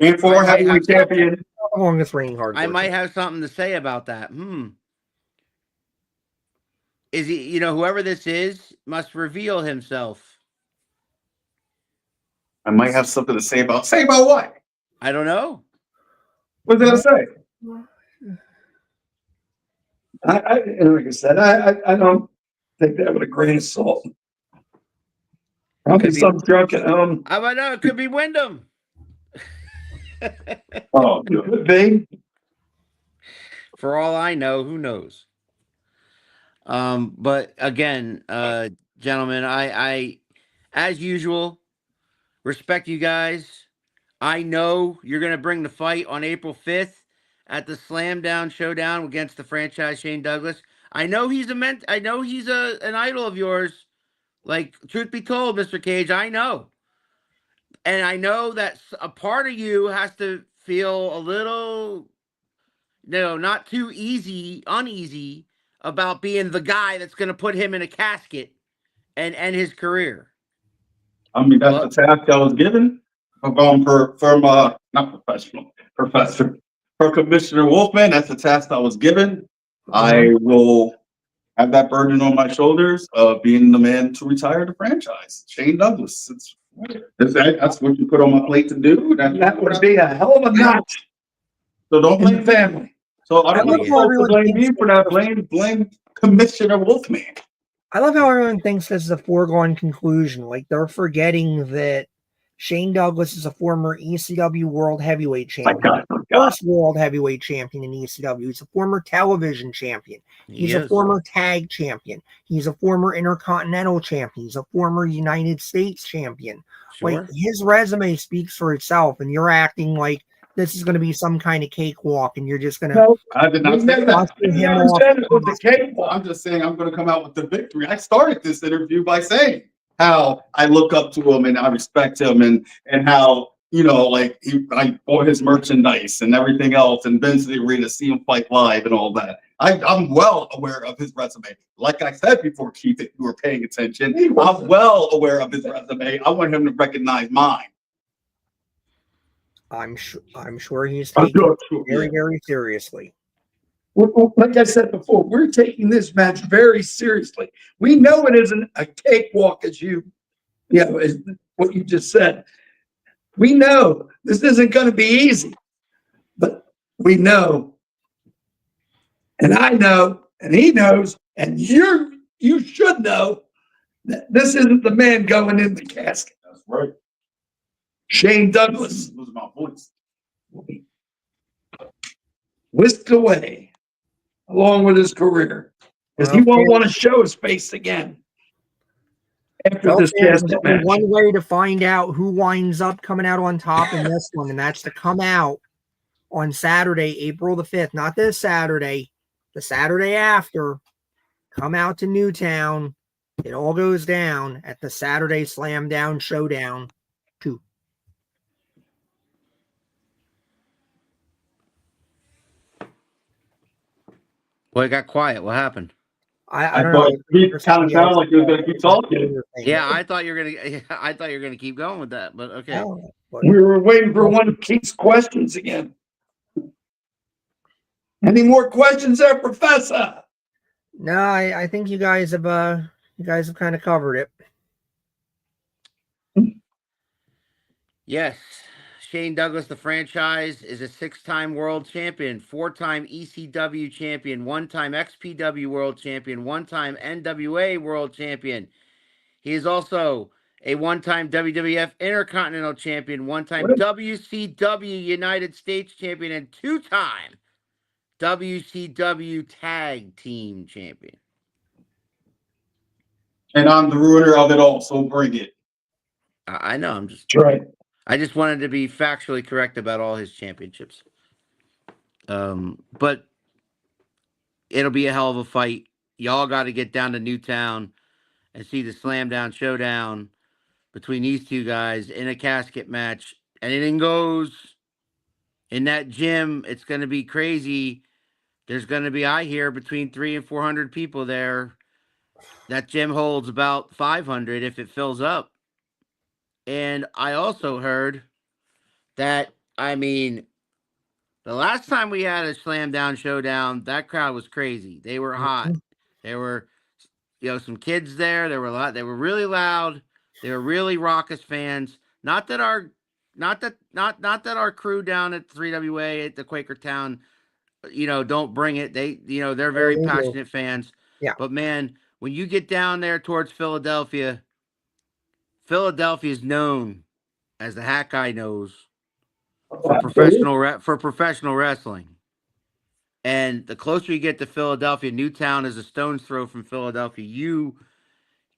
And for I might heavyweight have champion. Longest reigning hardcore. I might have something to say about that. Is he, whoever this is must reveal himself. I might have something to say about. Say about what? I don't know. What did I say? Like I said, I don't take that with a grain of salt. Probably Could be- some drunk at home. I don't know. It could be Wyndham. Oh, Could be. For all I know, who knows? But again, gentlemen, I as usual respect you guys. I know you're gonna bring the fight on April 5th at the Slam Down Showdown against the franchise Shane Douglas. I know he's an idol of yours. Like, truth be told, Mr. Cage, I know. And I know that a part of you has to feel a little, not too uneasy about being the guy that's going to put him in a casket and end his career. I mean, that's the task I was given. I'm going from not professional, professor. For Commissioner Wolfman, that's the task I was given. I will have that burden on my shoulders of being the man to retire the franchise. Shane Douglas. That's what you put on my plate to do. That would be a hell of a notch So don't in blame the me. family. So I don't I love want how folks to everyone blame me thinks for that. Blame Commissioner Wolfman. I love how everyone thinks this is a foregone conclusion. Like, they're forgetting that Shane Douglas is a former ECW World Heavyweight My Champion. God. First World Heavyweight Champion in ECW. He's a former television champion. He's a former tag champion. He's a former Intercontinental champion. He's a former United States champion. Sure. Like, his resume speaks for itself, and you're acting like this is going to be some kind of cakewalk, and you're just going to. No, I did not say that. Him never off. said it was the cakewalk. I'm just saying I'm going to come out with the victory. I started this interview by saying how I look up to him and I respect him and how, I bought his merchandise and everything else and been to the arena, see him fight live and all that. I'm well aware of his resume. Like I said before, Keith, if you were paying attention, I'm well aware of his resume. I want him to recognize mine. I'm sure he's taking it very, very seriously. Like I said before, we're taking this match very seriously. We know it isn't a cakewalk, as as what you just said. We know this isn't going to be easy. we know, and I know, and he knows, and you should know that this isn't the man going in the casket. That's right. Shane Douglas Losing my voice. will be whisked away along with his career because he won't want to show his face again after Well, this there's casket only match. one way to find out who winds up coming out on top in this one, and that's to come out on Saturday, April the 5th. Not this Saturday, the Saturday after. Come out to Newtown. It all goes down at the Saturday Slam Down Showdown 2. Boy, it got quiet. What happened? I don't thought know. he kind of sounded like he was going to keep talking. Yeah, I thought you were gonna. I thought you were gonna keep going with that, but okay. We were waiting for one of Keith's questions again. Any more questions there, Professor? No, I think you guys have kind of covered it. Yes, Shane Douglas, the franchise, is a 6-time world champion, 4-time ECW champion, 1-time XPW world champion, 1-time NWA world champion. He is also a 1-time WWF Intercontinental Champion, 1-time WCW United States Champion, and 2-time WCW Tag Team Champion. And I'm the ruiner of it all, so bring it. I know. I'm just. That's right. I just wanted to be factually correct about all his championships. But it'll be a hell of a fight. Y'all got to get down to Newtown and see the Slam Down Showdown between these two guys in a casket match. Anything goes in that gym. It's going to be crazy. There's going to be, I hear, between 300 and 400 people there. That gym holds about 500 if it fills up. And I also heard that, I mean, the last time we had a Slam Down Showdown, that crowd was crazy. They were hot. There were, some kids there. They were really loud. They were really raucous fans. Not that our crew down at 3WA at the Quakertown, don't bring it. They're very passionate fans. Yeah. But man, when you get down there towards Philadelphia, Philadelphia is known, as the Hat Guy knows, for professional wrestling. And the closer you get to Philadelphia, Newtown is a stone's throw from Philadelphia. You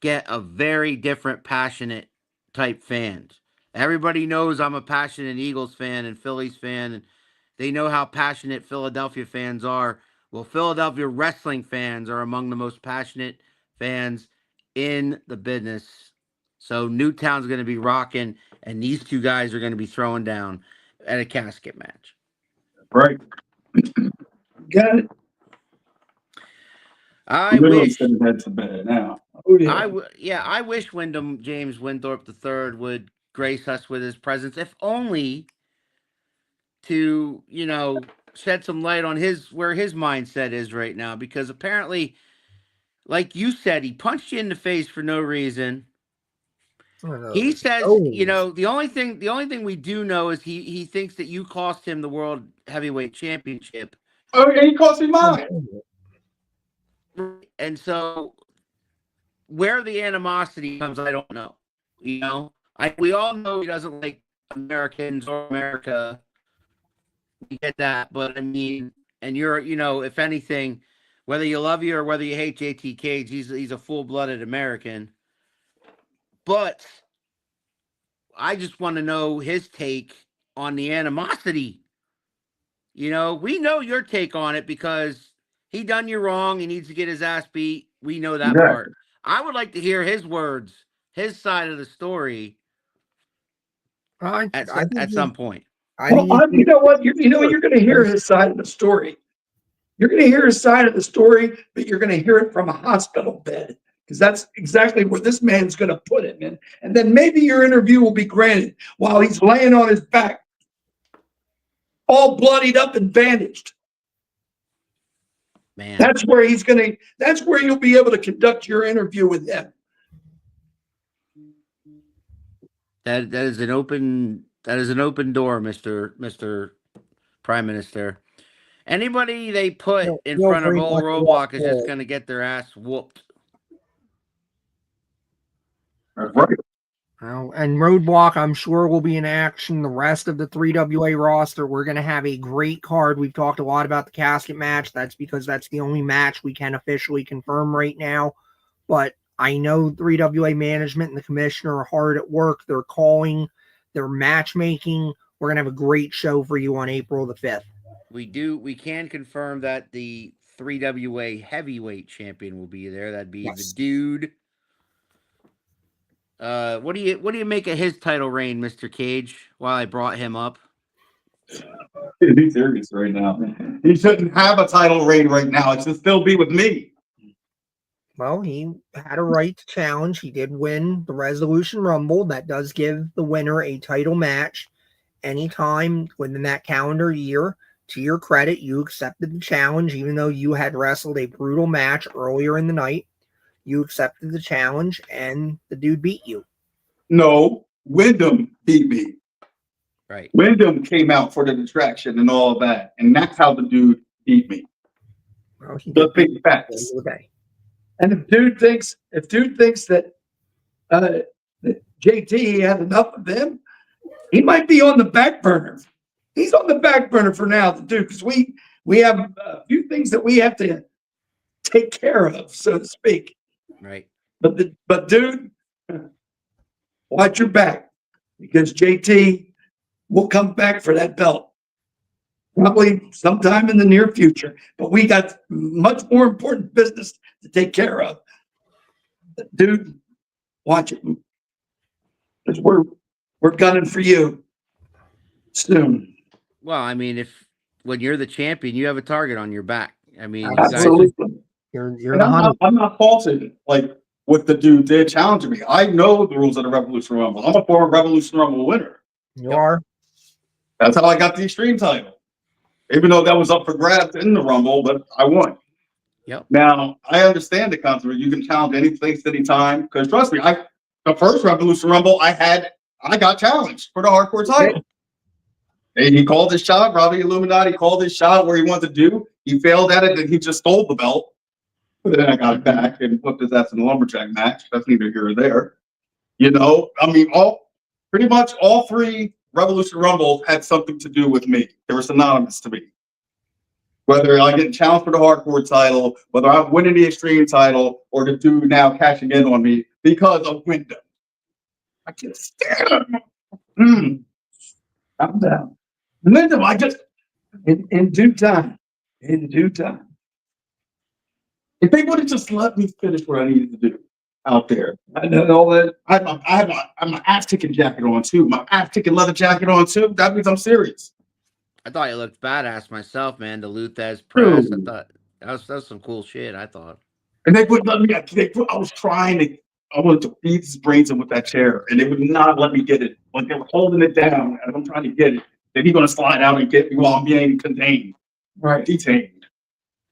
get a very different, passionate type fans. Everybody knows I'm a passionate Eagles fan and Phillies fan, and they know how passionate Philadelphia fans are. Well, Philadelphia wrestling fans are among the most passionate fans in the business. So Newtown's going to be rocking, and these two guys are going to be throwing down at a casket match. Right. Got it. I wish. Head to bed now. Oh, yeah. I wish Wyndham James Winthrop III would grace us with his presence, if only to, shed some light on where his mindset is right now. Because apparently, like you said, he punched you in the face for no reason. He says, the only thing we do know is he thinks that you cost him the World Heavyweight Championship. Oh, and he cost me mine. And so where the animosity comes, I don't know. We all know he doesn't like Americans or America. We get that, but I mean, and you're, if anything, whether you love you or whether you hate JT Cage, he's a full-blooded American. But I just want to know his take on the animosity. We know your take on it because he done you wrong. He needs to get his ass beat. We know that part. I would like to hear his words, his side of the story at some point. You know what? You're going to hear his side of the story. You're going to hear his side of the story, but you're going to hear it from a hospital bed because that's exactly where this man's going to put him in. And then maybe your interview will be granted while he's laying on his back, all bloodied up and bandaged. Man, that's where you'll be able to conduct your interview with him. That is an open door, Mr. Prime Minister. Anybody they put in Feel front of free old not to Roadblock walk is just forward. going to get their ass whooped. That's right. Well, and Roadblock, I'm sure, will be in action. The rest of the 3WA roster, we're going to have a great card. We've talked a lot about the casket match. That's because that's the only match we can officially confirm right now. But I know 3WA management and the commissioner are hard at work. They're calling, they're matchmaking. We're going to have a great show for you on April the 5th. We can confirm that the 3WA heavyweight champion will be there. That'd be Yes. the Dude. What do you make of his title reign, Mr. Cage? While I brought him up, He's serious right now. He shouldn't have a title reign right now. It should still be with me. Well, he had a right to challenge. He did win the Resolution Rumble. That does give the winner a title match anytime within that calendar year. To your credit, you accepted the challenge, even though you had wrestled a brutal match earlier in the night. You accepted the challenge, and the dude beat you. No, Wyndham beat me. right? Wyndham came out for the distraction and all of that, and that's how the dude beat me. Well, he The did big beat facts. you today. And if dude thinks that that JT had enough of them, he might be on the back burner. He's on the back burner for now, the dude, because we have a few things that we have to take care of, so to speak. Right. But dude, watch your back, because JT will come back for that belt. Probably sometime in the near future. But we got much more important business to take care of. Dude, watch it. Because we're gunning for you soon. Well, I mean, when you're the champion, you have a target on your back. I mean, you guys. Absolutely. You're And the hunter. I'm not faulting like what the dude did challenging me. I know the rules of the Revolution Rumble. I'm a former Revolution Rumble winner. You are. That's how I got the Extreme title. Even though that was up for grabs in the Rumble, but I won. Yep. Now, I understand the concept. You can challenge any place, anytime. Because trust me, the first Revolution Rumble I got challenged for the hardcore title. And he called his shot. Robbie Illuminati called his shot where he wanted to do. He failed at it, and he just stole the belt. But then I got it back and put his ass in the lumberjack match. That's neither here or there. You know, I mean, pretty much all three Revolution Rumbles had something to do with me. They were synonymous to me. Whether I get challenged for the hardcore title, whether I'm winning the Extreme title, or the dude now cashing in on me because of Wyndham. I can't stand him. Calm down. Wyndham, In due time. In due time. if they would have just let me finish what I needed to do out there. I know all that. I have my ass-kicking jacket on too. My ass-kicking leather jacket on too. That means I'm serious. I thought you looked badass myself, man. The Luthez press. I Dude. thought that was some cool shit. I thought. And they wouldn't let me. I was trying to. I wanted to beat his brains in with that chair, and they would not let me get it. Like they were holding it down, and I'm trying to get it. Then he's gonna slide out and get me while I'm being contained, Right. detained.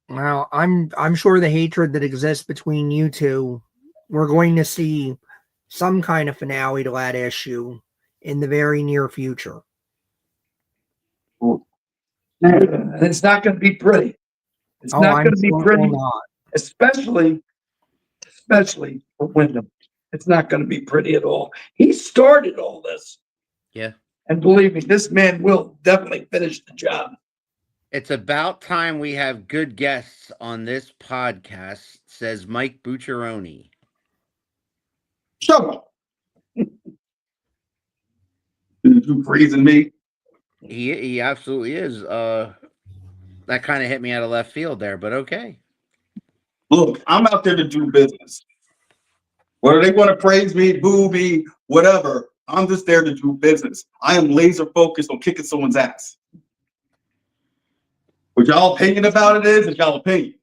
Well, I'm sure the hatred that exists between you two, we're going to see some kind of finale to that issue in the very near future. And it's not going to be pretty. It's not I'm going to be sure it pretty, will not. especially for Wyndham. It's not going to be pretty at all. He started all this. Yeah. And believe me, this man will definitely finish the job. It's about time we have good guests on this podcast, says Mike Bucciaroni. Shut up. You praising me? He absolutely is. That kind of hit me out of left field there, but okay. Look, I'm out there to do business. Whether they want to praise me, boo me, whatever, I'm just there to do business. I am laser focused on kicking someone's ass. What y'all opinion about it is y'all opinion.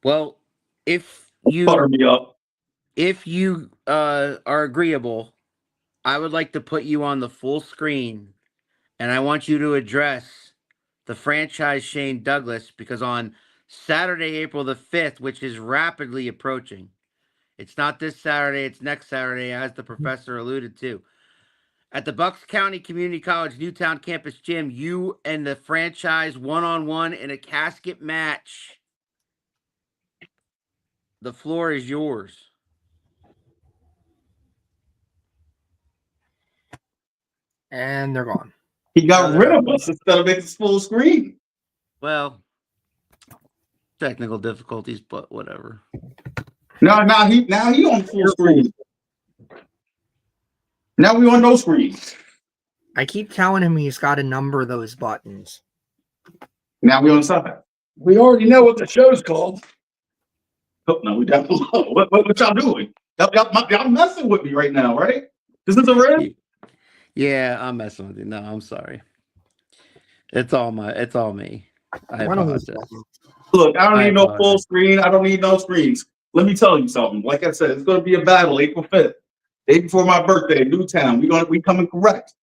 Well, if Butter me up. you are agreeable, I would like to put you on the full screen, and I want you to address the franchise Shane Douglas, because on Saturday, April the 5th, which is rapidly approaching, it's not this Saturday, it's next Saturday, as the professor alluded to. At the Bucks County Community College Newtown campus gym, you and the franchise one-on-one in a casket match. The floor is yours. And they're gone. He got No, rid they're of us instead of making this full screen. Well, technical difficulties, but whatever. Now he on full screen. Now we on no screen. I keep telling him he's got to number those buttons. Now we on the side. We already know what the show's called. Oh, no, we down below. What y'all doing? Y'all messing with me right now, right? This is a red. Yeah, I'm messing with you. No, I'm sorry. It's all me. I One of those apologize. buttons. Look, I don't I need no apologize. full screen. I don't need no screens. Let me tell you something. Like I said, it's going to be a battle April 5th. Day before my birthday, Newtown. We coming correct.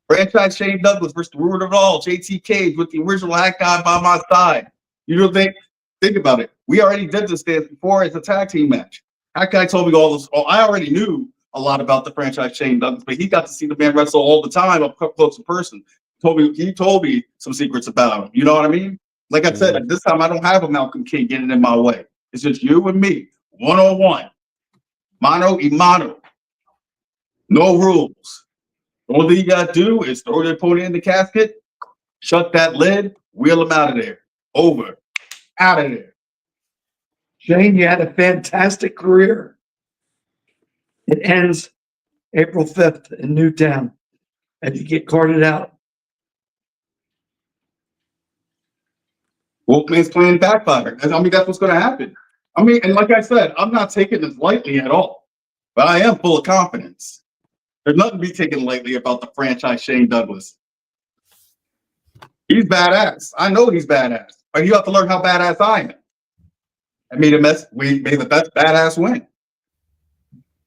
Franchise Shane Douglas versus the ruler of it all, JT Cage with the original hat guy by my side. You don't think about it. We already did this dance before as a tag team match. That guy told me all this. Oh, I already knew a lot about the franchise Shane Douglas, but he got to see the man wrestle all the time up close in person. He told me some secrets about him. You know what I mean? Like I said, at this time I don't have a Malcolm King getting in my way. It's just you and me, one-on-one, mano y mano, no rules. The only thing you gotta do is throw your opponent in the casket, shut that lid, wheel him out of there. Over, out of there. Shane, you had a fantastic career. It ends April 5th in Newtown, and you get carted out. Wolfman's plan backfired. I mean, that's what's going to happen. I mean, and like I said, I'm not taking this lightly at all, but I am full of confidence. There's nothing to be taken lightly about the franchise Shane Douglas. He's badass. I know he's badass, but you have to learn how badass I am. I made a mess. We made the best badass win.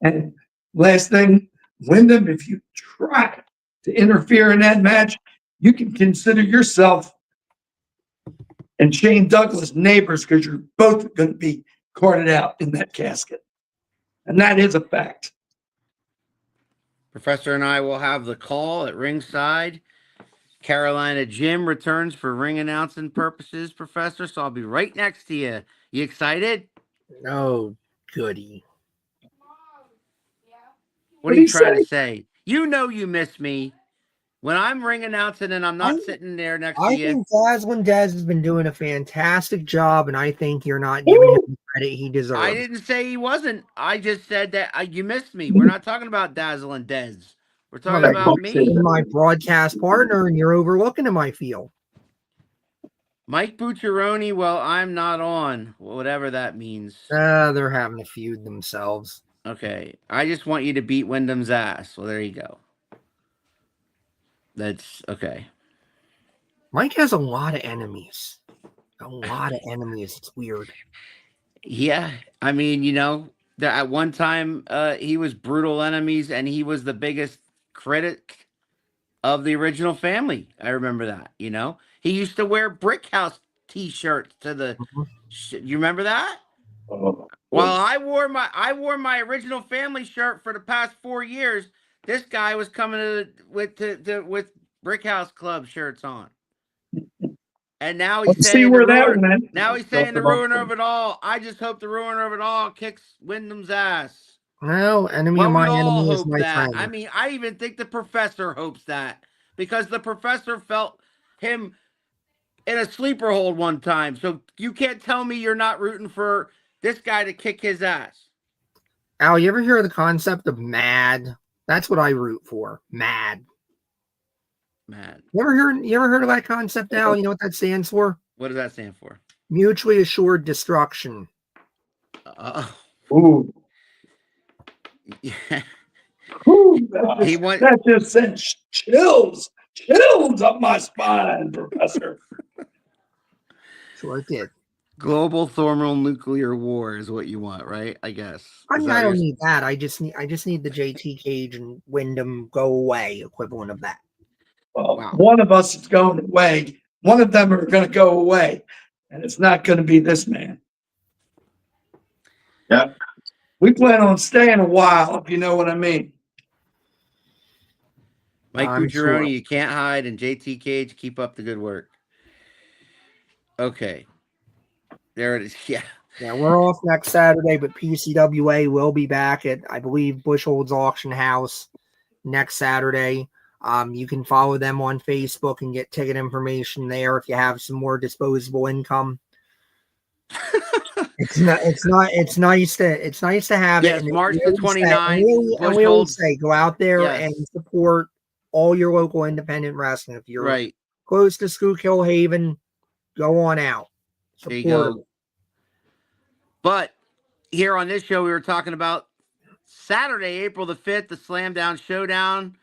And last thing, Wyndham, if you try to interfere in that match, you can consider yourself and Shane Douglas neighbors because you're both going to be carted out in that casket. And that is a fact. Professor and I will have the call at ringside. Carolina Jim returns for ring announcing purposes, Professor. So I'll be right next to you. You excited? Oh, goody. What are you trying to say? You know you miss me. When I'm ring announcing and I'm not sitting there next to I you. think Dazzlin' Dez has been doing a fantastic job, and I think you're not giving him the credit he deserves. I didn't say he wasn't. I just said that you missed me. We're not talking about Dazzlin' Dez. We're talking Well, about you're me. my broadcast partner, and you're overlooking him, I feel. Mike Bucciaroni, well, I'm not on, whatever that means. They're having a feud themselves. Okay. I just want you to beat Wyndham's ass. Well, there you go. That's okay. Mike has a lot of enemies. It's weird. Yeah. I mean, at one time he was brutal enemies and he was the biggest critic of the original family. I remember that, He used to wear Brick House t-shirts to the you remember that? Well, I wore my original family shirt for the past 4 years. This guy was coming with Brick House Club shirts on. And now he's Let's saying see where that went. Now he's saying the ruiner of it all. I just hope the ruiner of it all kicks Wyndham's ass. Well, enemy Well, of we my all enemy is hope my that. friend. I mean, I even think the professor hopes that because the professor felt him in a sleeper hold one time. So you can't tell me you're not rooting for this guy to kick his ass. Al, you ever hear of the concept of MAD? That's what I root for. MAD. You ever heard of that concept, Al? You know what that stands for? What does that stand for? Mutually assured destruction. Ooh. Yeah. Ooh, that just sent chills up my spine, Professor. Sure it did. Global thermonuclear war is what you want, right? I guess. I mean, I don't need that. I just need the JT Cage and Wyndham go away equivalent of that. Well, wow. One of us is going away. One of them are going to go away, and it's not going to be this man. Yeah. We plan on staying a while, if you know what I mean. Mike I'm Cucciarone, sure. you can't hide, and JT Cage, keep up the good work. Okay. There it is. Yeah. Yeah, we're off next Saturday, but PCWA will be back at, I believe, Bushholz Auction House next Saturday. You can follow them on Facebook and get ticket information there if you have some more disposable income. It's nice to have Yes, it. And March we the always say- 29th, and we always Bushholz. say, go out there Yes. and support all your local independent wrestling. If you're Right. close to Schuylkill Haven, go on out. There you Support go. it. But here on this show, we were talking about Saturday, April the 5th, the Slam Down Showdown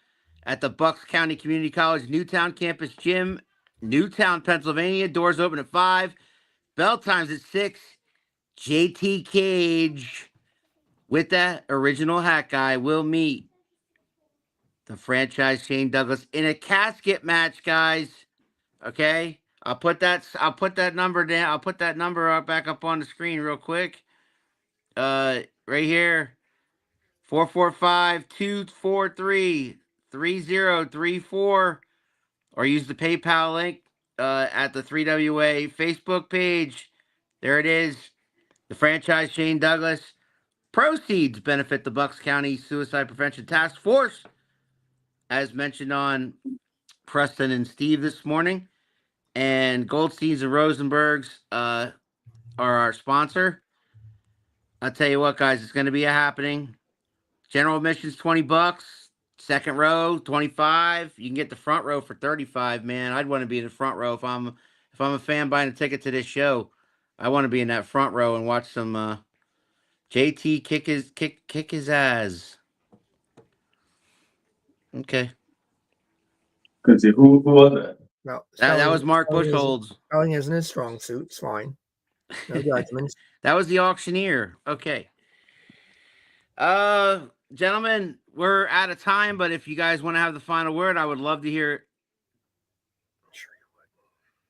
at the Bucks County Community College Newtown Campus Gym, Newtown, Pennsylvania. Doors open at 5. Bell times at 6. JT Cage with that original hat guy will meet the franchise Shane Douglas in a casket match, guys. Okay? I'll put that number down. I'll put that number back up on the screen real quick. Right here. 445-243-3034, or use the PayPal link at the 3WA Facebook page. There it is. The franchise Shane Douglas. Proceeds benefit the Bucks County Suicide Prevention Task Force, as mentioned on Preston and Steve this morning. And Goldsteins and Rosenbergs are our sponsor. I'll tell you what, guys, it's going to be a happening. General admission's $20. Second row, 25. You can get the front row for 35. Man, I'd want to be in the front row if I'm a fan buying a ticket to this show. I want to be in that front row and watch some JT kick his ass. Okay, Because who was that? No, that was Mark spelling Bushholz. Spelling isn't his strong suit. It's fine. No judgments. That was the auctioneer. Okay. Gentlemen, we're out of time, but if you guys want to have the final word, I would love to hear it.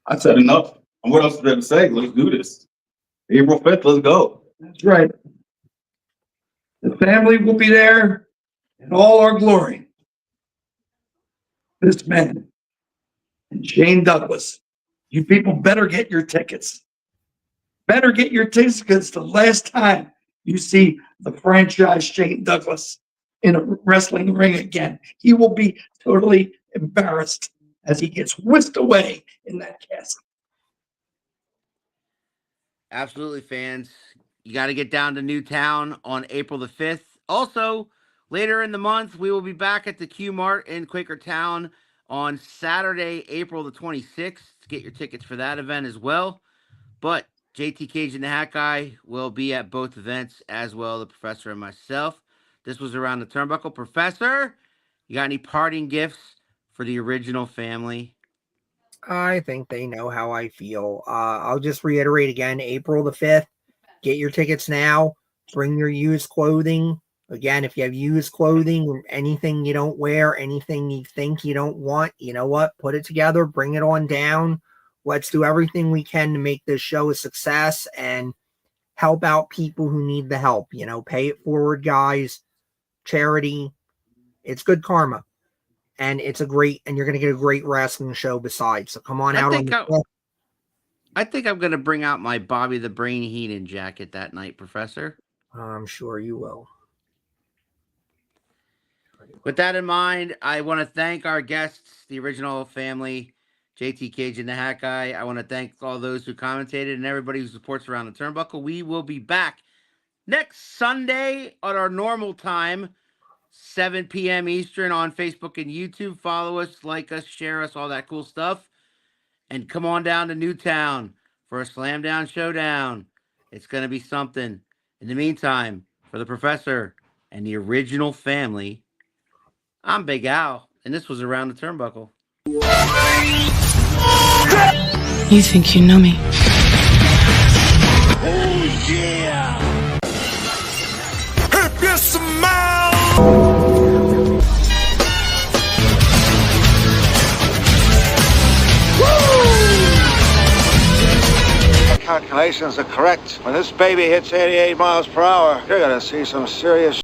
I said enough. And what else is there to say? Let's do this. April 5th, let's go. That's right. The family will be there in all our glory. This man and Shane Douglas. You people better get your tickets. Better get your tickets, because the last time you see the franchise Shane Douglas in a wrestling ring again, he will be totally embarrassed as he gets whisked away in that casket. Absolutely, fans. You got to get down to Newtown on April the 5th. Also, later in the month, we will be back at the Q Mart in Quakertown on Saturday, April the 26th. Get your tickets for that event as well. But JT Cage and the Hat Guy will be at both events as well, the Professor and myself. This was Around the Turnbuckle. Professor, you got any parting gifts for the original family? I think they know how I feel. I'll just reiterate again, April the 5th. Get your tickets now. Bring your used clothing. Again, if you have used clothing, anything you don't wear, anything you think you don't want, you know what? Put it together. Bring it on down. Let's do everything we can to make this show a success and help out people who need the help. You know, pay it forward, guys. Charity. It's good karma. And it's and you're going to get a great wrestling show besides. So come on out on the 5th. I think I'm going to bring out my Bobby the Brain Heenan jacket that night, Professor. I'm sure you will. With that in mind, I want to thank our guests, the original family, JT Cage and the Hat Guy. I want to thank all those who commentated and everybody who supports Around the Turnbuckle. We will be back next Sunday at our normal time, 7 p.m. Eastern on Facebook and YouTube. Follow us, like us, share us, all that cool stuff. And come on down to Newtown for a Slam Down Showdown. It's going to be something. In the meantime, for the Professor and the original family, I'm Big Al, and this was Around the Turnbuckle. You think you know me? Oh, yeah. If you smile. Calculations are correct. When this baby hits 88 miles per hour, you're gonna see some serious